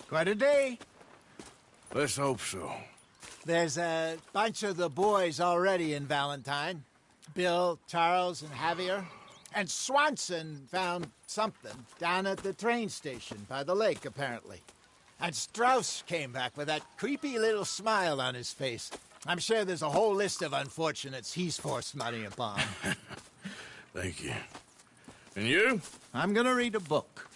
Quite a day. Let's hope so. There's a bunch of the boys already in Valentine. Bill, Charles, and Javier. And Swanson found something down at the train station by the lake, apparently. And Strauss came back with that creepy little smile on his face. I'm sure there's a whole list of unfortunates he's forced money upon. Thank you. And you? I'm gonna read a book.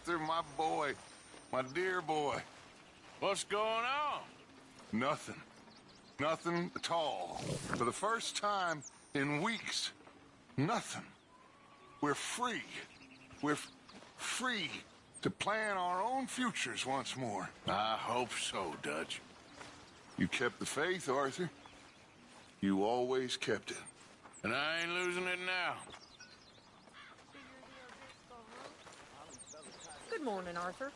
Arthur, my boy. My dear boy. What's going on? Nothing. Nothing at all. For the first time in weeks, nothing. We're free. We're free to plan our own futures once more. I hope so, Dutch. You kept the faith, Arthur. You always kept it. And I ain't losing it now. Good morning, Arthur.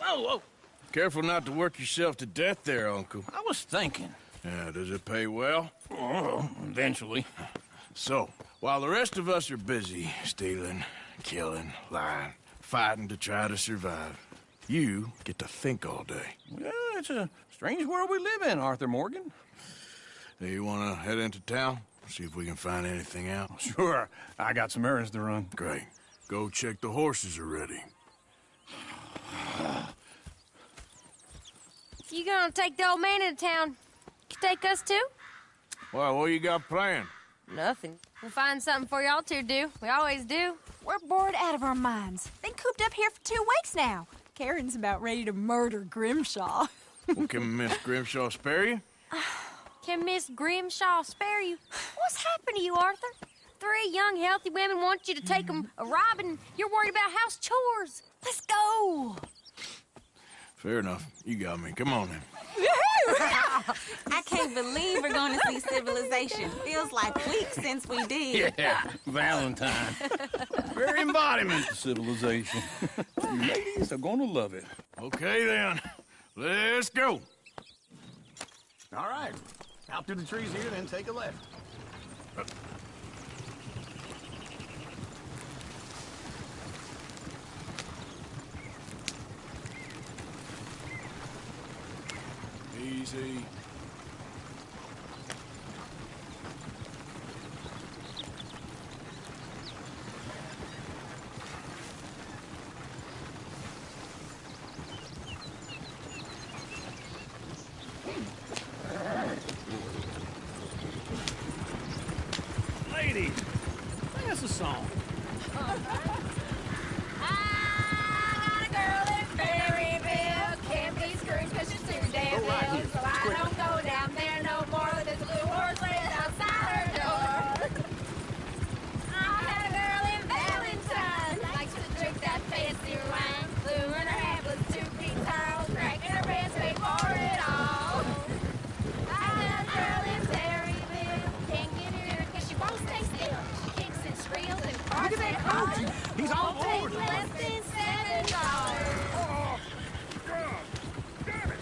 Whoa! Careful not to work yourself to death there, Uncle. I was thinking. Yeah, does it pay well? Oh, eventually. So, while the rest of us are busy stealing, killing, lying, fighting to try to survive, you get to think all day. Well, it's a strange world we live in, Arthur Morgan. Do you want to head into town? See if we can find anything out? Sure. I got some errands to run. Great. Go check the horses are ready. You gonna take the old man into town? You take us too? Well, what you got planned? Nothing. We'll find something for y'all two to do. We always do. We're bored out of our minds. Been cooped up here for 2 weeks now. Karen's about ready to murder Grimshaw. Well, can Miss Grimshaw spare you? Can Miss Grimshaw spare you? What's happened to you, Arthur? 3 young, healthy women want you to take them a robbing. You're worried about house chores. Let's go. Fair enough. You got me. Come on then. I can't believe we're going to see civilization. Feels like weeks since we did. Yeah, Valentine. Very embodiment of civilization. You ladies are going to love it. Okay, then. Let's go. All right. Out through the trees here, then take a left. Easy. Ladies, sing us a song. He's all over. Less than $7. Oh, God! Damn it!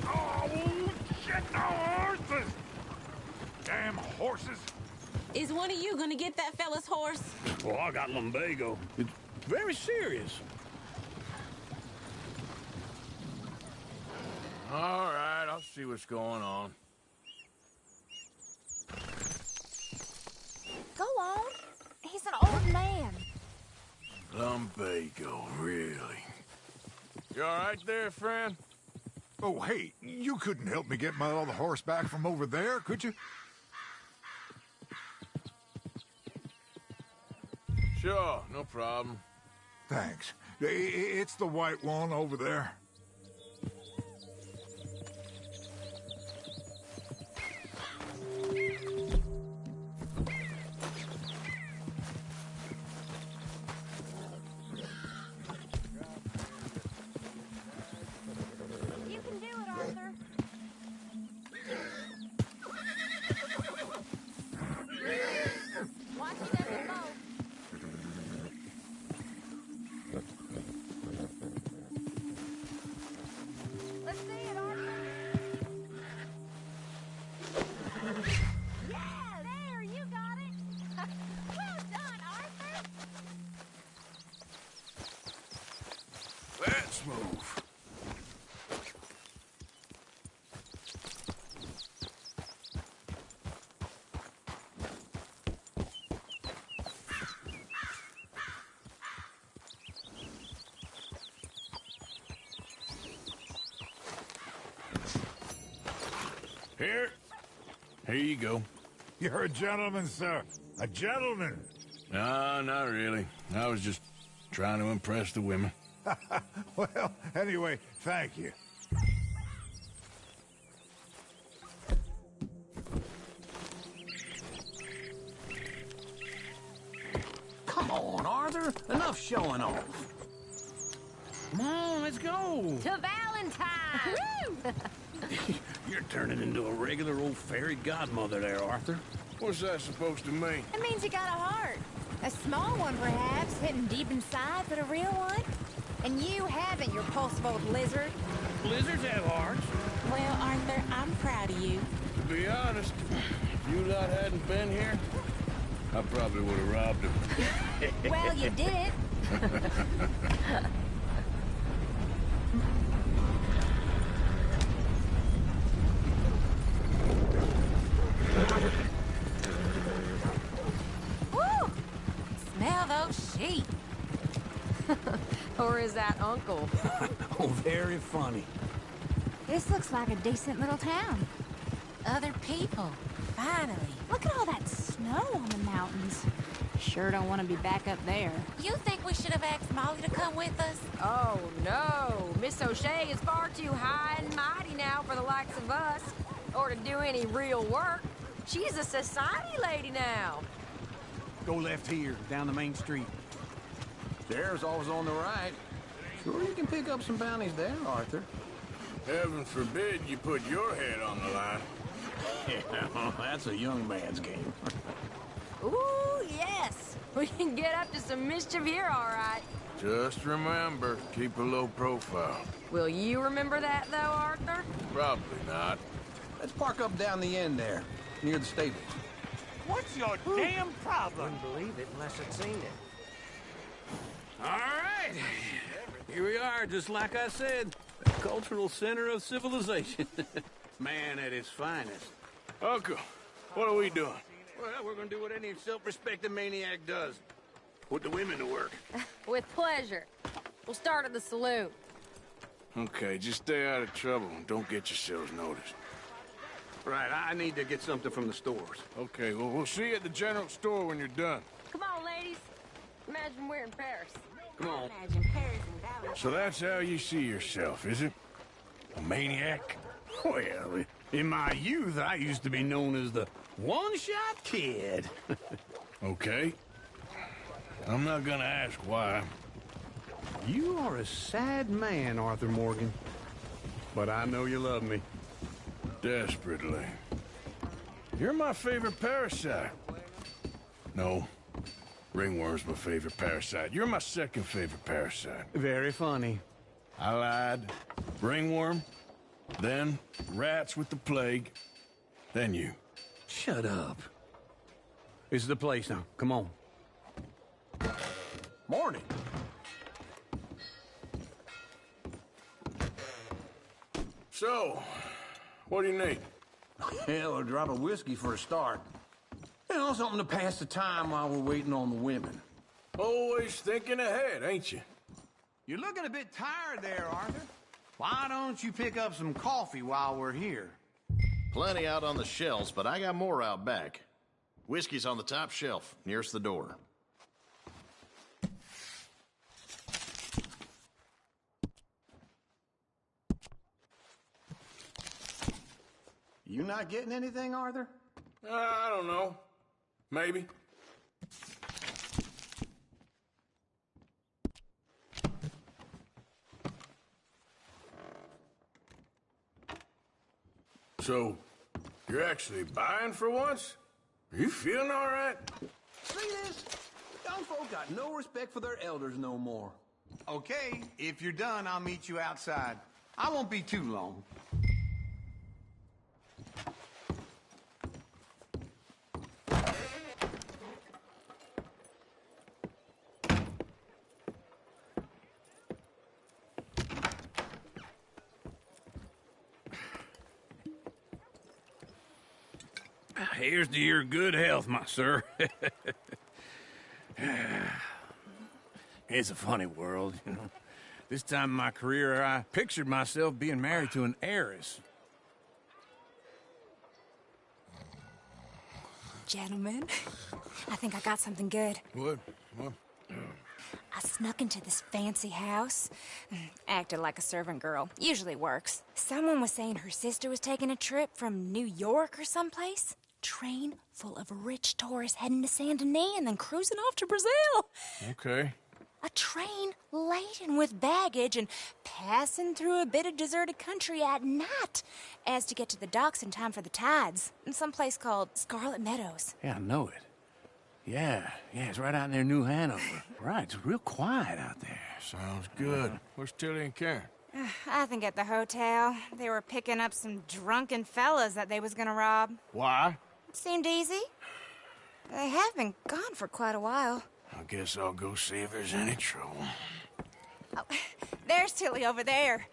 Oh, shit! No horses! Damn horses! Is one of you going to get that fella's horse? Well, I got lumbago. It's very serious. All right, I'll see what's going on. Go on. He's an old man. Lumbago, really? You all right there, friend? Oh, hey, you couldn't help me get my other horse back from over there, could you? Sure, no problem. Thanks. It's the white one over there. You can do it, Arthur. Watch he doesn't go. Let's move. Here you go. You're a gentleman, sir. A gentleman. No, not really. I was just trying to impress the women. Well, anyway, thank you. Come on, Arthur. Enough showing off. Come on, let's go. To Valentine! You're turning into a regular old fairy godmother there, Arthur. What's that supposed to mean? It means you got a heart. A small one, perhaps, hidden deep inside, but a real one. And you haven't, you repulsive old lizard. Lizards have hearts. Well, Arthur, I'm proud of you. To be honest, if you lot hadn't been here, I probably would have robbed him. Well, you did. Woo! Smell those sheep. Or is that Uncle? Oh, very funny. This looks like a decent little town. Other people. Finally. Look at all that snow on the mountains. Sure don't want to be back up there. You think we should have asked Molly to come with us? Oh, no. Miss O'Shea is far too high and mighty now for the likes of us, or to do any real work. She's a society lady now. Go left here, down the main street. There's always on the right. Sure you can pick up some bounties there, Arthur. Heaven forbid you put your head on the line. Yeah, that's a young man's game. Ooh, yes. We can get up to some mischief here, all right. Just remember, keep a low profile. Will you remember that, though, Arthur? Probably not. Let's park up down the end there, near the stables. What's your damn problem? Wouldn't believe it unless I'd seen it. All right. Here we are, just like I said. The cultural center of civilization. Man at his finest. Uncle, what are we doing? Well, we're gonna do what any self-respecting maniac does. Put the women to work. With pleasure. We'll start at the saloon. Okay, just stay out of trouble and don't get yourselves noticed. Right, I need to get something from the stores. Okay, well, we'll see you at the general store when you're done. Come on, ladies. Imagine we're in Paris. Come on. Imagine Paris and Valentine. So that's how you see yourself, is it? A maniac? Well, in my youth, I used to be known as the one-shot kid. Okay. I'm not gonna ask why. You are a sad man, Arthur Morgan. But I know you love me. Desperately. You're my favorite parasite. No. Ringworm's my favorite parasite. You're my second favorite parasite. Very funny. I lied. Ringworm, then rats with the plague, then you. Shut up. This is the place now. Come on. Morning. So, what do you need? Hell, a drop of whiskey for a start. You know, something to pass the time while we're waiting on the women. Always thinking ahead, ain't you? You're looking a bit tired there, Arthur. Why don't you pick up some coffee while we're here? Plenty out on the shelves, but I got more out back. Whiskey's on the top shelf, nearest the door. You not getting anything, Arthur? I don't know. Maybe. So, you're actually buying for once? Are you feeling all right? See this? Young folk got no respect for their elders no more. Okay, if you're done, I'll meet you outside. I won't be too long. here's to your good health, my sir. It's a funny world, you know. This time in my career, I pictured myself being married to an heiress. Gentlemen, I think I got something good. What? I snuck into this fancy house. Acted like a servant girl. Usually works. Someone was saying her sister was taking a trip from New York or someplace. Train full of rich tourists heading to Saint Denis and then cruising off to Brazil. Okay. A train laden with baggage and passing through a bit of deserted country at night as to get to the docks in time for the tides in some place called Scarlet Meadows. Yeah, I know it. Yeah, it's right out near New Hanover. Right, it's real quiet out there. Sounds good. Where's Tilly and Karen? I think at the hotel. They were picking up some drunken fellas that they was gonna rob. Why? It seemed easy. They have been gone for quite a while. I guess I'll go see if there's any trouble. Oh, there's Tilly over there.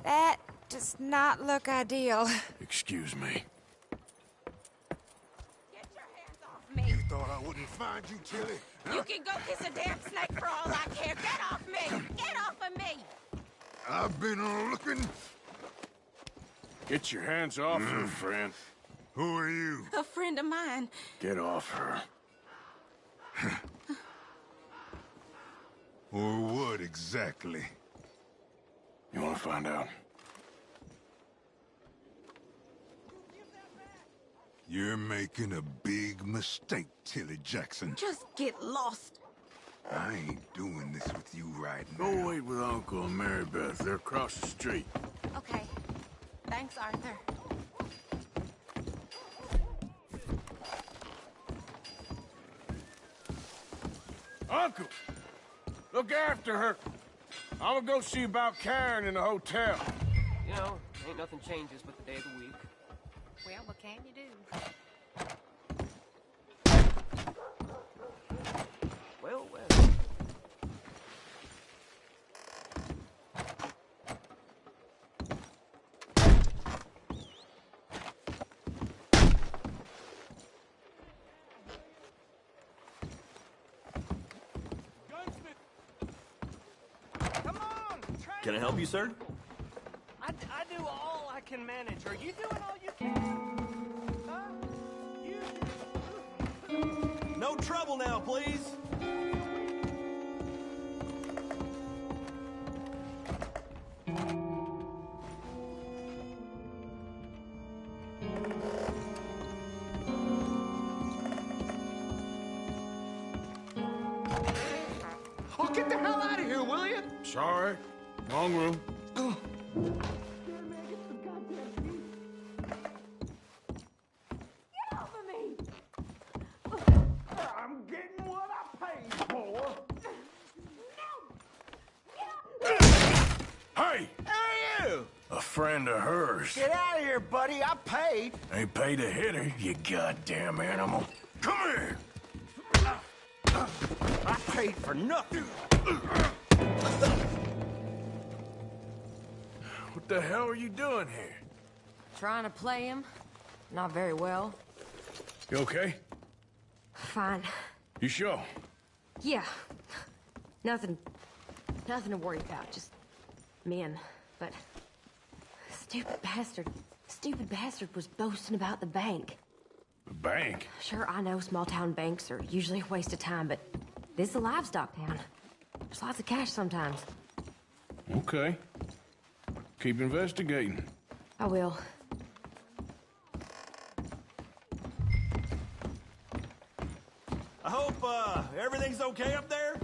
That does not look ideal. Excuse me. You thought I wouldn't find you, Tilly? You can go kiss a damn snake for all I care. Get off me! Get off of me! I've been looking. Get your hands off her, friend. Who are you? A friend of mine. Get off her. Or what exactly? You want to find out? You're making a big mistake, Tilly Jackson. Just get lost. I ain't doing this with you right now. Go wait with Uncle and Mary Beth. They're across the street. Okay. Thanks, Arthur. Uncle! Look after her. I'm gonna go see about Karen in the hotel. You know, ain't nothing changes but the day of the week. Well, what can you do? Well. Can I help you, sir? I do all I can manage. Are you doing all you can? Huh? No trouble now, please. Oh, get the hell out of here, will you? Sorry. Wrong room. I'm getting what I paid for. Hey! Hey, you! A friend of hers. Get out of here, buddy. I paid. Ain't paid to hit her, you goddamn animal. Come here! I paid for nothing. What the hell are you doing here? Trying to play him. Not very well. You okay? Fine. You sure? Yeah. Nothing to worry about. Just men. But stupid bastard was boasting about the bank. The bank? Sure, I know small town banks are usually a waste of time, but this is a livestock town. There's lots of cash sometimes. Okay. Keep investigating. I will. I hope, everything's okay up there?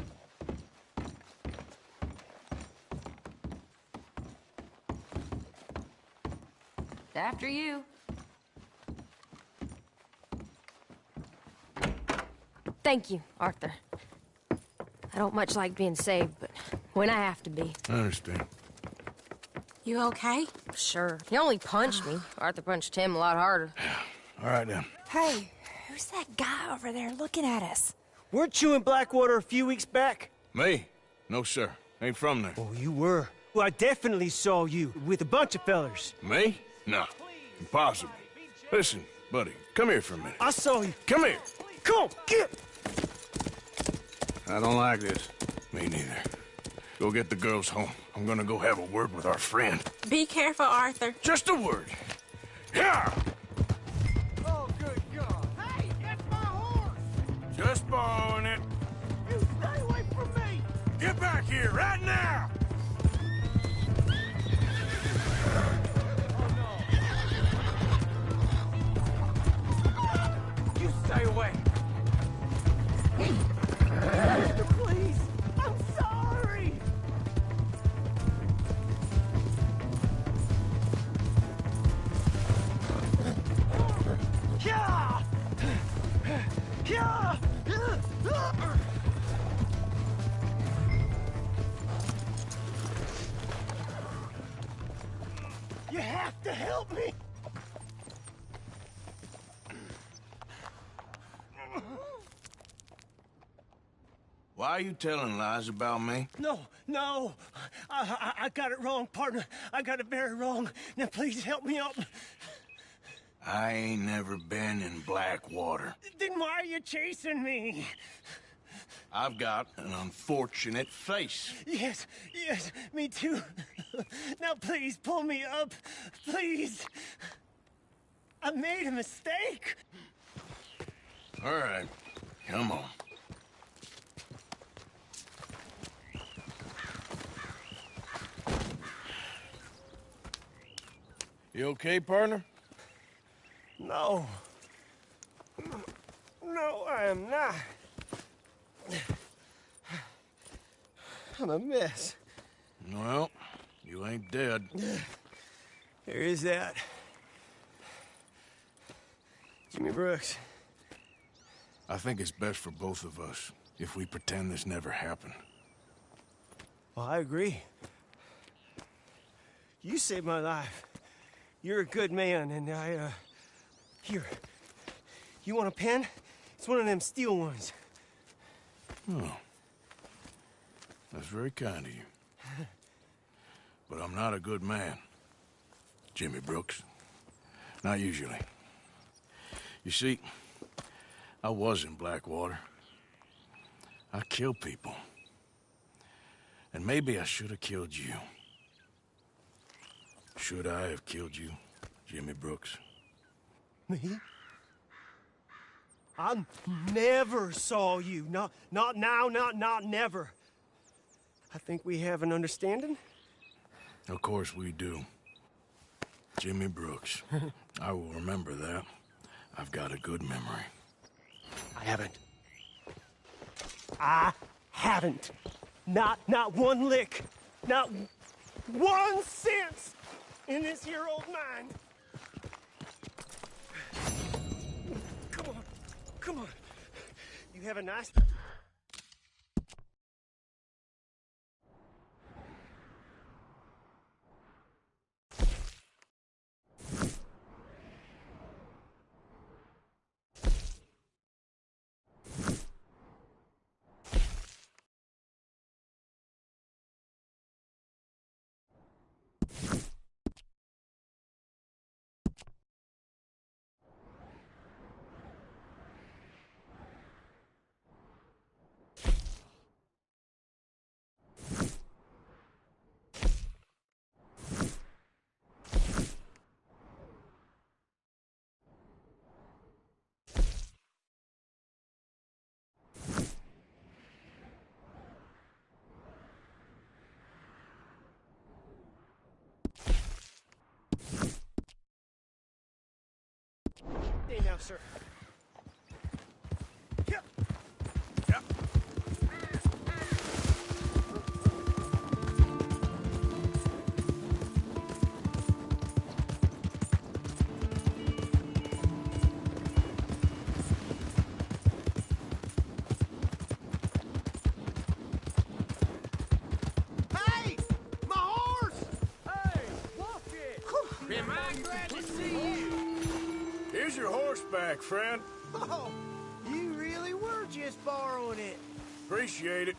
After you. Thank you, Arthur. I don't much like being saved, but when I have to be. I understand. You okay? Sure. He only punched me. Arthur punched him a lot harder. All right, then. Hey, who's that guy over there looking at us? Weren't you in Blackwater a few weeks back? Me? No, sir. Ain't from there. Oh, you were. Well, I definitely saw you with a bunch of fellers. Me? No. Impossible. Listen, Buddy, come here for a minute. I saw you. Come here. Come on, get. I don't like this. Me neither. Go get the girls home. I'm gonna go have a word with our friend. Be careful, Arthur. Just a word. Yeah! Oh, good God. Hey, it's my horse. Just borrowing it. You stay away from me. Get back here right now! You stay away. Mister, please. I'm sorry. Yeah. Yeah. You have to help me. Why are you telling lies about me? No. I got it wrong, partner. I got it very wrong. Now, please help me up. I ain't never been in Blackwater. Then why are you chasing me? I've got an unfortunate face. Yes, me too. Now, please, pull me up. Please. I made a mistake. All right, come on. You okay, partner? No. No, I am not. I'm a mess. Well, you ain't dead. There is that. Jimmy Brooks. I think it's best for both of us if we pretend this never happened. Well, I agree. You saved my life. You're a good man, and here. You want a pen? It's one of them steel ones. Oh. That's very kind of you. But I'm not a good man, Jimmy Brooks. Not usually. You see, I was in Blackwater. I killed people. And maybe I should have killed you. Should I have killed you, Jimmy Brooks? Me? I never saw you. Not now, not never. I think we have an understanding. Of course we do. Jimmy Brooks. I will remember that. I've got a good memory. I haven't. Not one lick. Not 1 cent in this here old mine. Come on. You have a nice... Hey now, sir. Yep. Hey! My horse! Hey, walk it! Am I glad to see you? Here's your horseback, friend. Oh, you really were just borrowing it. Appreciate it.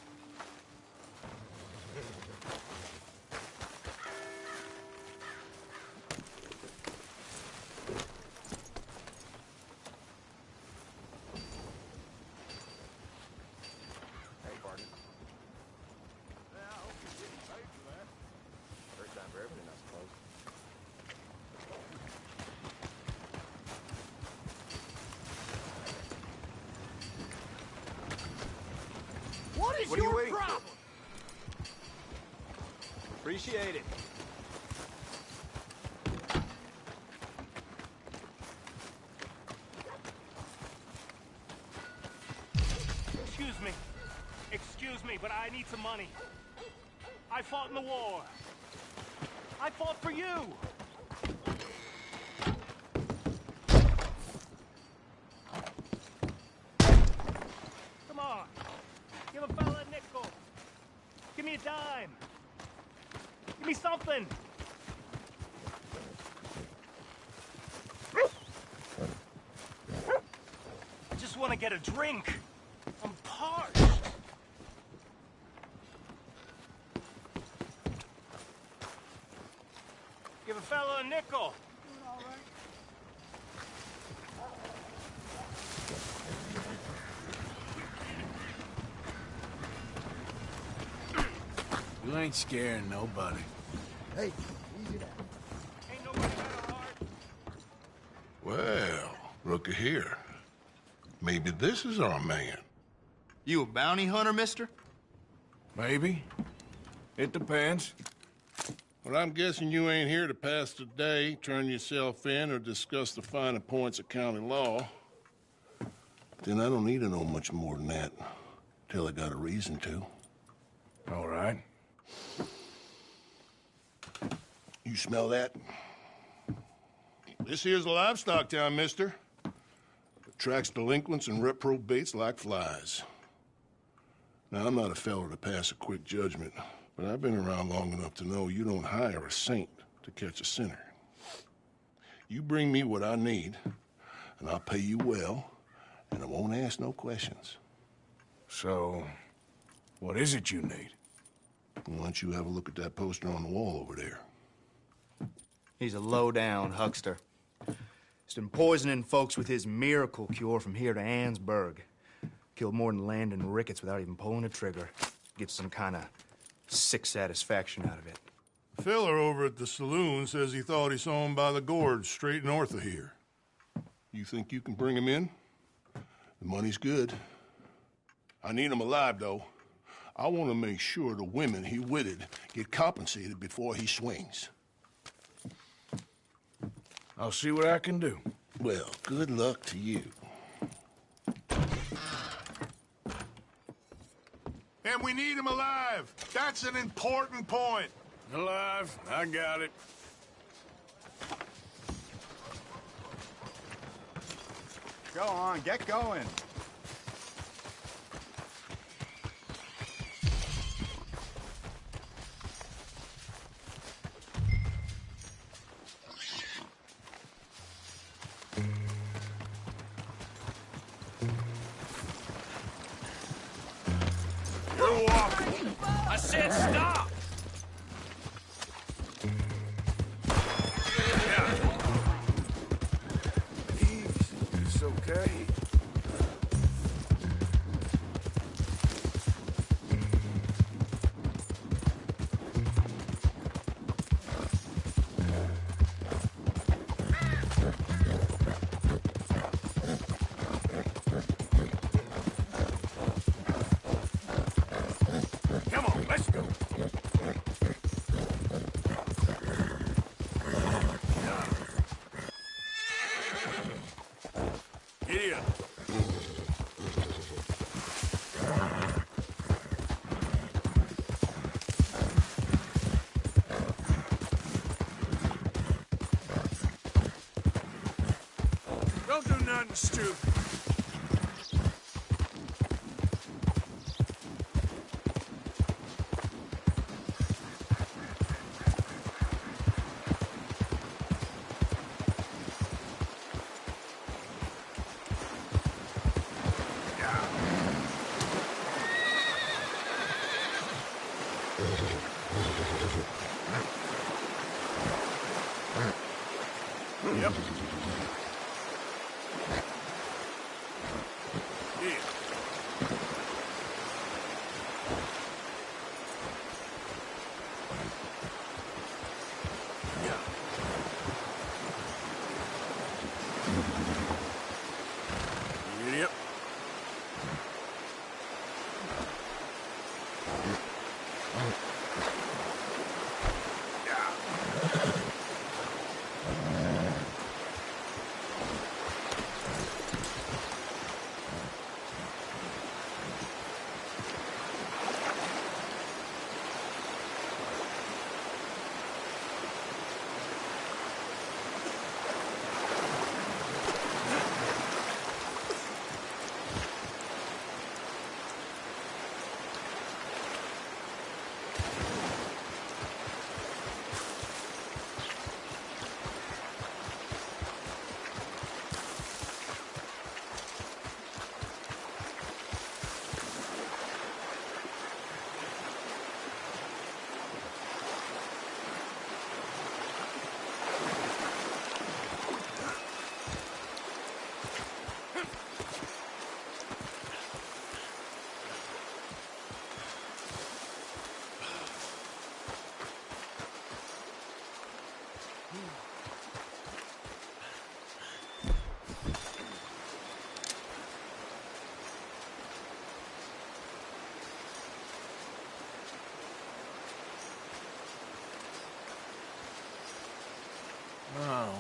is What are you your waiting for? problem? Appreciate it. Excuse me, but I need some money. I fought in the war. I fought for you. Come on. Give a fella a nickel. Give me a dime. Give me something. I just want to get a drink. I'm parched. Give a fella a nickel. You ain't scaring nobody. Hey, easy now. Ain't nobody got a heart. Well, looky here. Maybe this is our man. You a bounty hunter, mister? Maybe. It depends. Well, I'm guessing you ain't here to pass the day, turn yourself in, or discuss the finer points of county law. Then I don't need to know much more than that, till I got a reason to. All right. You smell that? This here's a livestock town, mister. Attracts delinquents and reprobates like flies. Now, I'm not a fellow to pass a quick judgment, but I've been around long enough to know you don't hire a saint to catch a sinner. You bring me what I need, and I'll pay you well, and I won't ask no questions. So, what is it you need? Why don't you have a look at that poster on the wall over there? He's a low-down huckster. He's been poisoning folks with his miracle cure from here to Annesburg. Killed more than Landon Ricketts without even pulling a trigger. Gets some kind of sick satisfaction out of it. The fella over at the saloon says he thought he saw him by the gorge straight north of here. You think you can bring him in? The money's good. I need him alive, though. I want to make sure the women he witted get compensated before he swings. I'll see what I can do. Well, good luck to you. And we need him alive. That's an important point. Alive, I got it. Go on, get going. You're walking. I said stop. It's okay. Come on, let's go. Giddy up. Don't do nothing stupid. Yep. Yeah. Yep.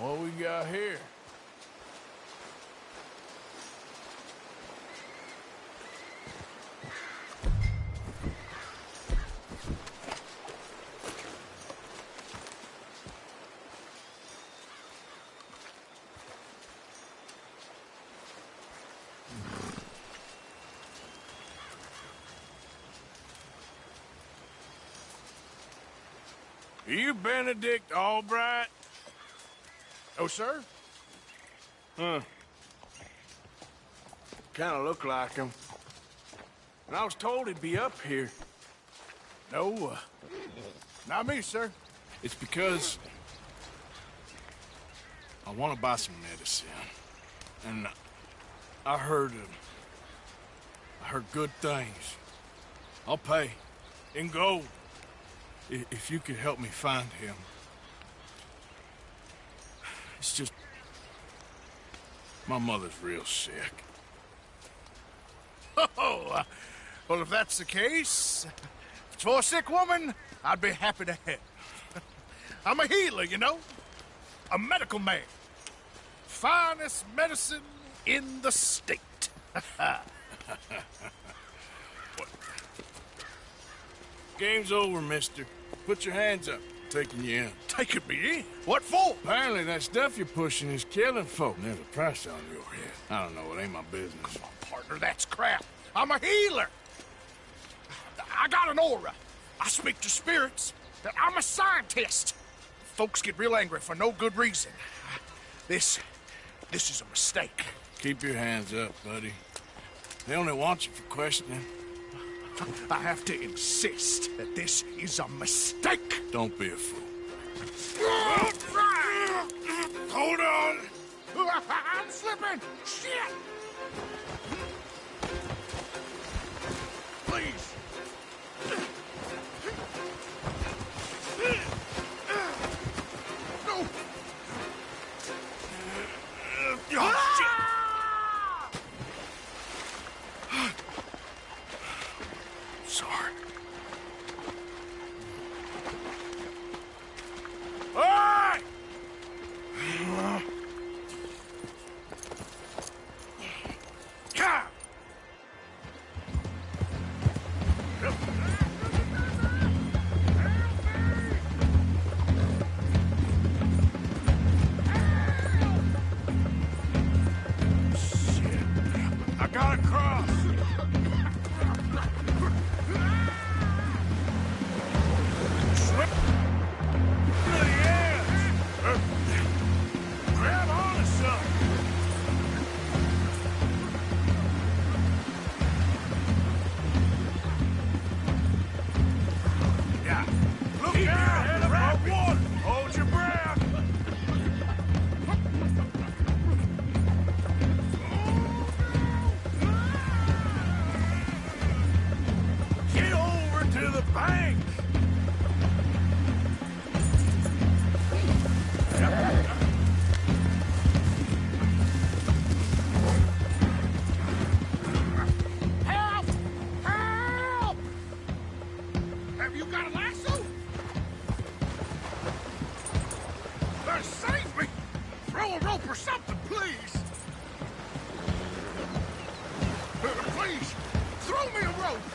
What we got here? Are you Benedict Albright? Oh, sir? Huh. Kind of look like him. And I was told he'd be up here. No, not me, sir. It's because I want to buy some medicine. And I heard good things. I'll pay in gold if you could help me find him. It's just my mother's real sick. Oh, well, if that's the case, if it's for a sick woman, I'd be happy to help. I'm a healer, you know? A medical man. Finest medicine in the state. Game's over, mister. Put your hands up. I'm taking you in. Taking me in? What for? Apparently that stuff you're pushing is killing folk. There's a price on your head. I don't know. It ain't my business. Come on, partner. That's crap. I'm a healer. I got an aura. I speak to spirits. I'm a scientist. Folks get real angry for no good reason. This is a mistake. Keep your hands up, buddy. They only want you for questioning. I have to insist that this is a mistake. Don't be a fool. Hold on. I'm slipping. Shit. Please. No. Oh, shit. Sorry. All right. Come. Shit. I gotta cross. Grab on to something. Yeah. Look out! Grab water. Hold your breath. Get over to the bank. Help! Help! Have You got a lasso? Save me! Throw a rope or something, please! Please, throw me a rope!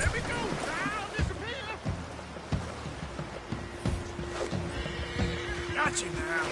Let me go! I'll disappear! Got you now.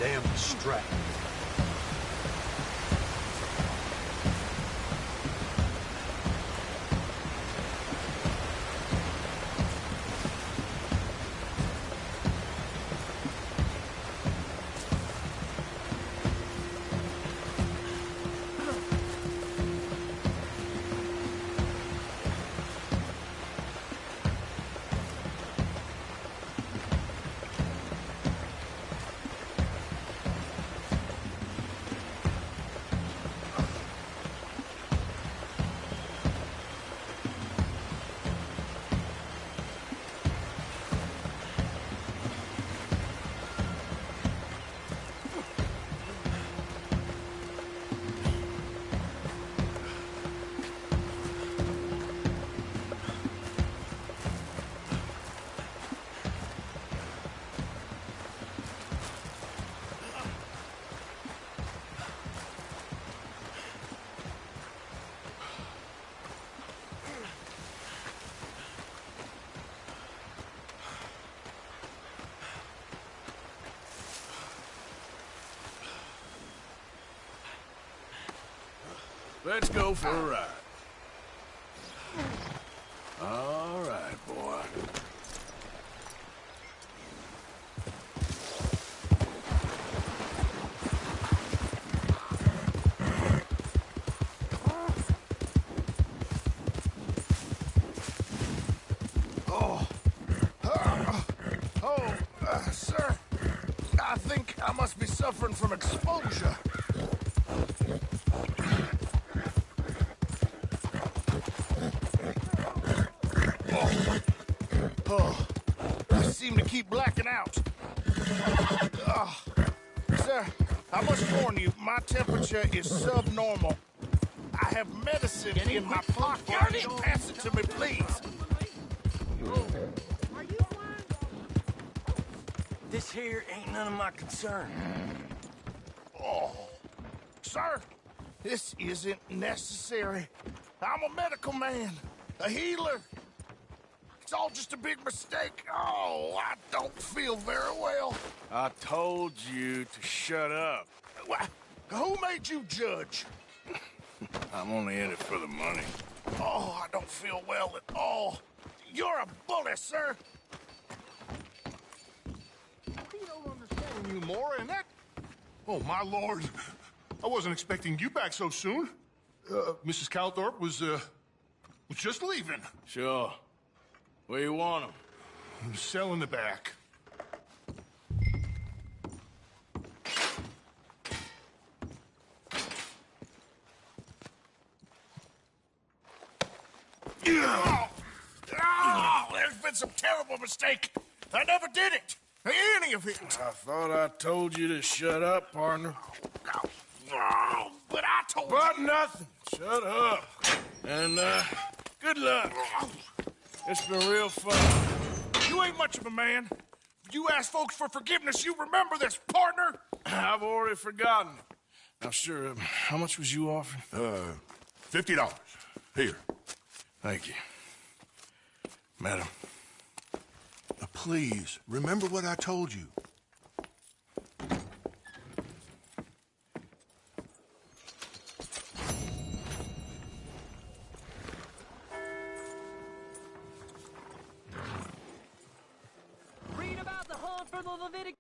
Damn distract. Let's go for a ride. All right, boy. Sir, I think I must be suffering from exposure. Oh, I seem to keep blacking out. Sir, I must warn you, my temperature is subnormal. I have medicine in my pocket. Pass it to me, please. This here ain't none of my concern. Oh, sir, this isn't necessary. I'm a medical man, a healer. It's all just a big mistake. Oh, I don't feel very well. I told you to shut up. Who made you judge? I'm only in it for the money. Oh, I don't feel well at all. You're a bully, sir. You don't understand you more, and that... Oh, my lord. I wasn't expecting you back so soon. Mrs. Calthorpe was just leaving. Sure. Where you want him? Cell in the back. Oh, there's been some terrible mistake. I never did it. Any of it. I thought I told you to shut up, partner. Oh, but I told you. But nothing. Shut up. And, good luck. It's been real fun. You ain't much of a man. You ask folks for forgiveness, you remember this, partner? I've already forgotten. Now, sure, how much was you offering? $50. Here. Thank you. Madam. Please, remember what I told you. Read about the hunt for the Levitic.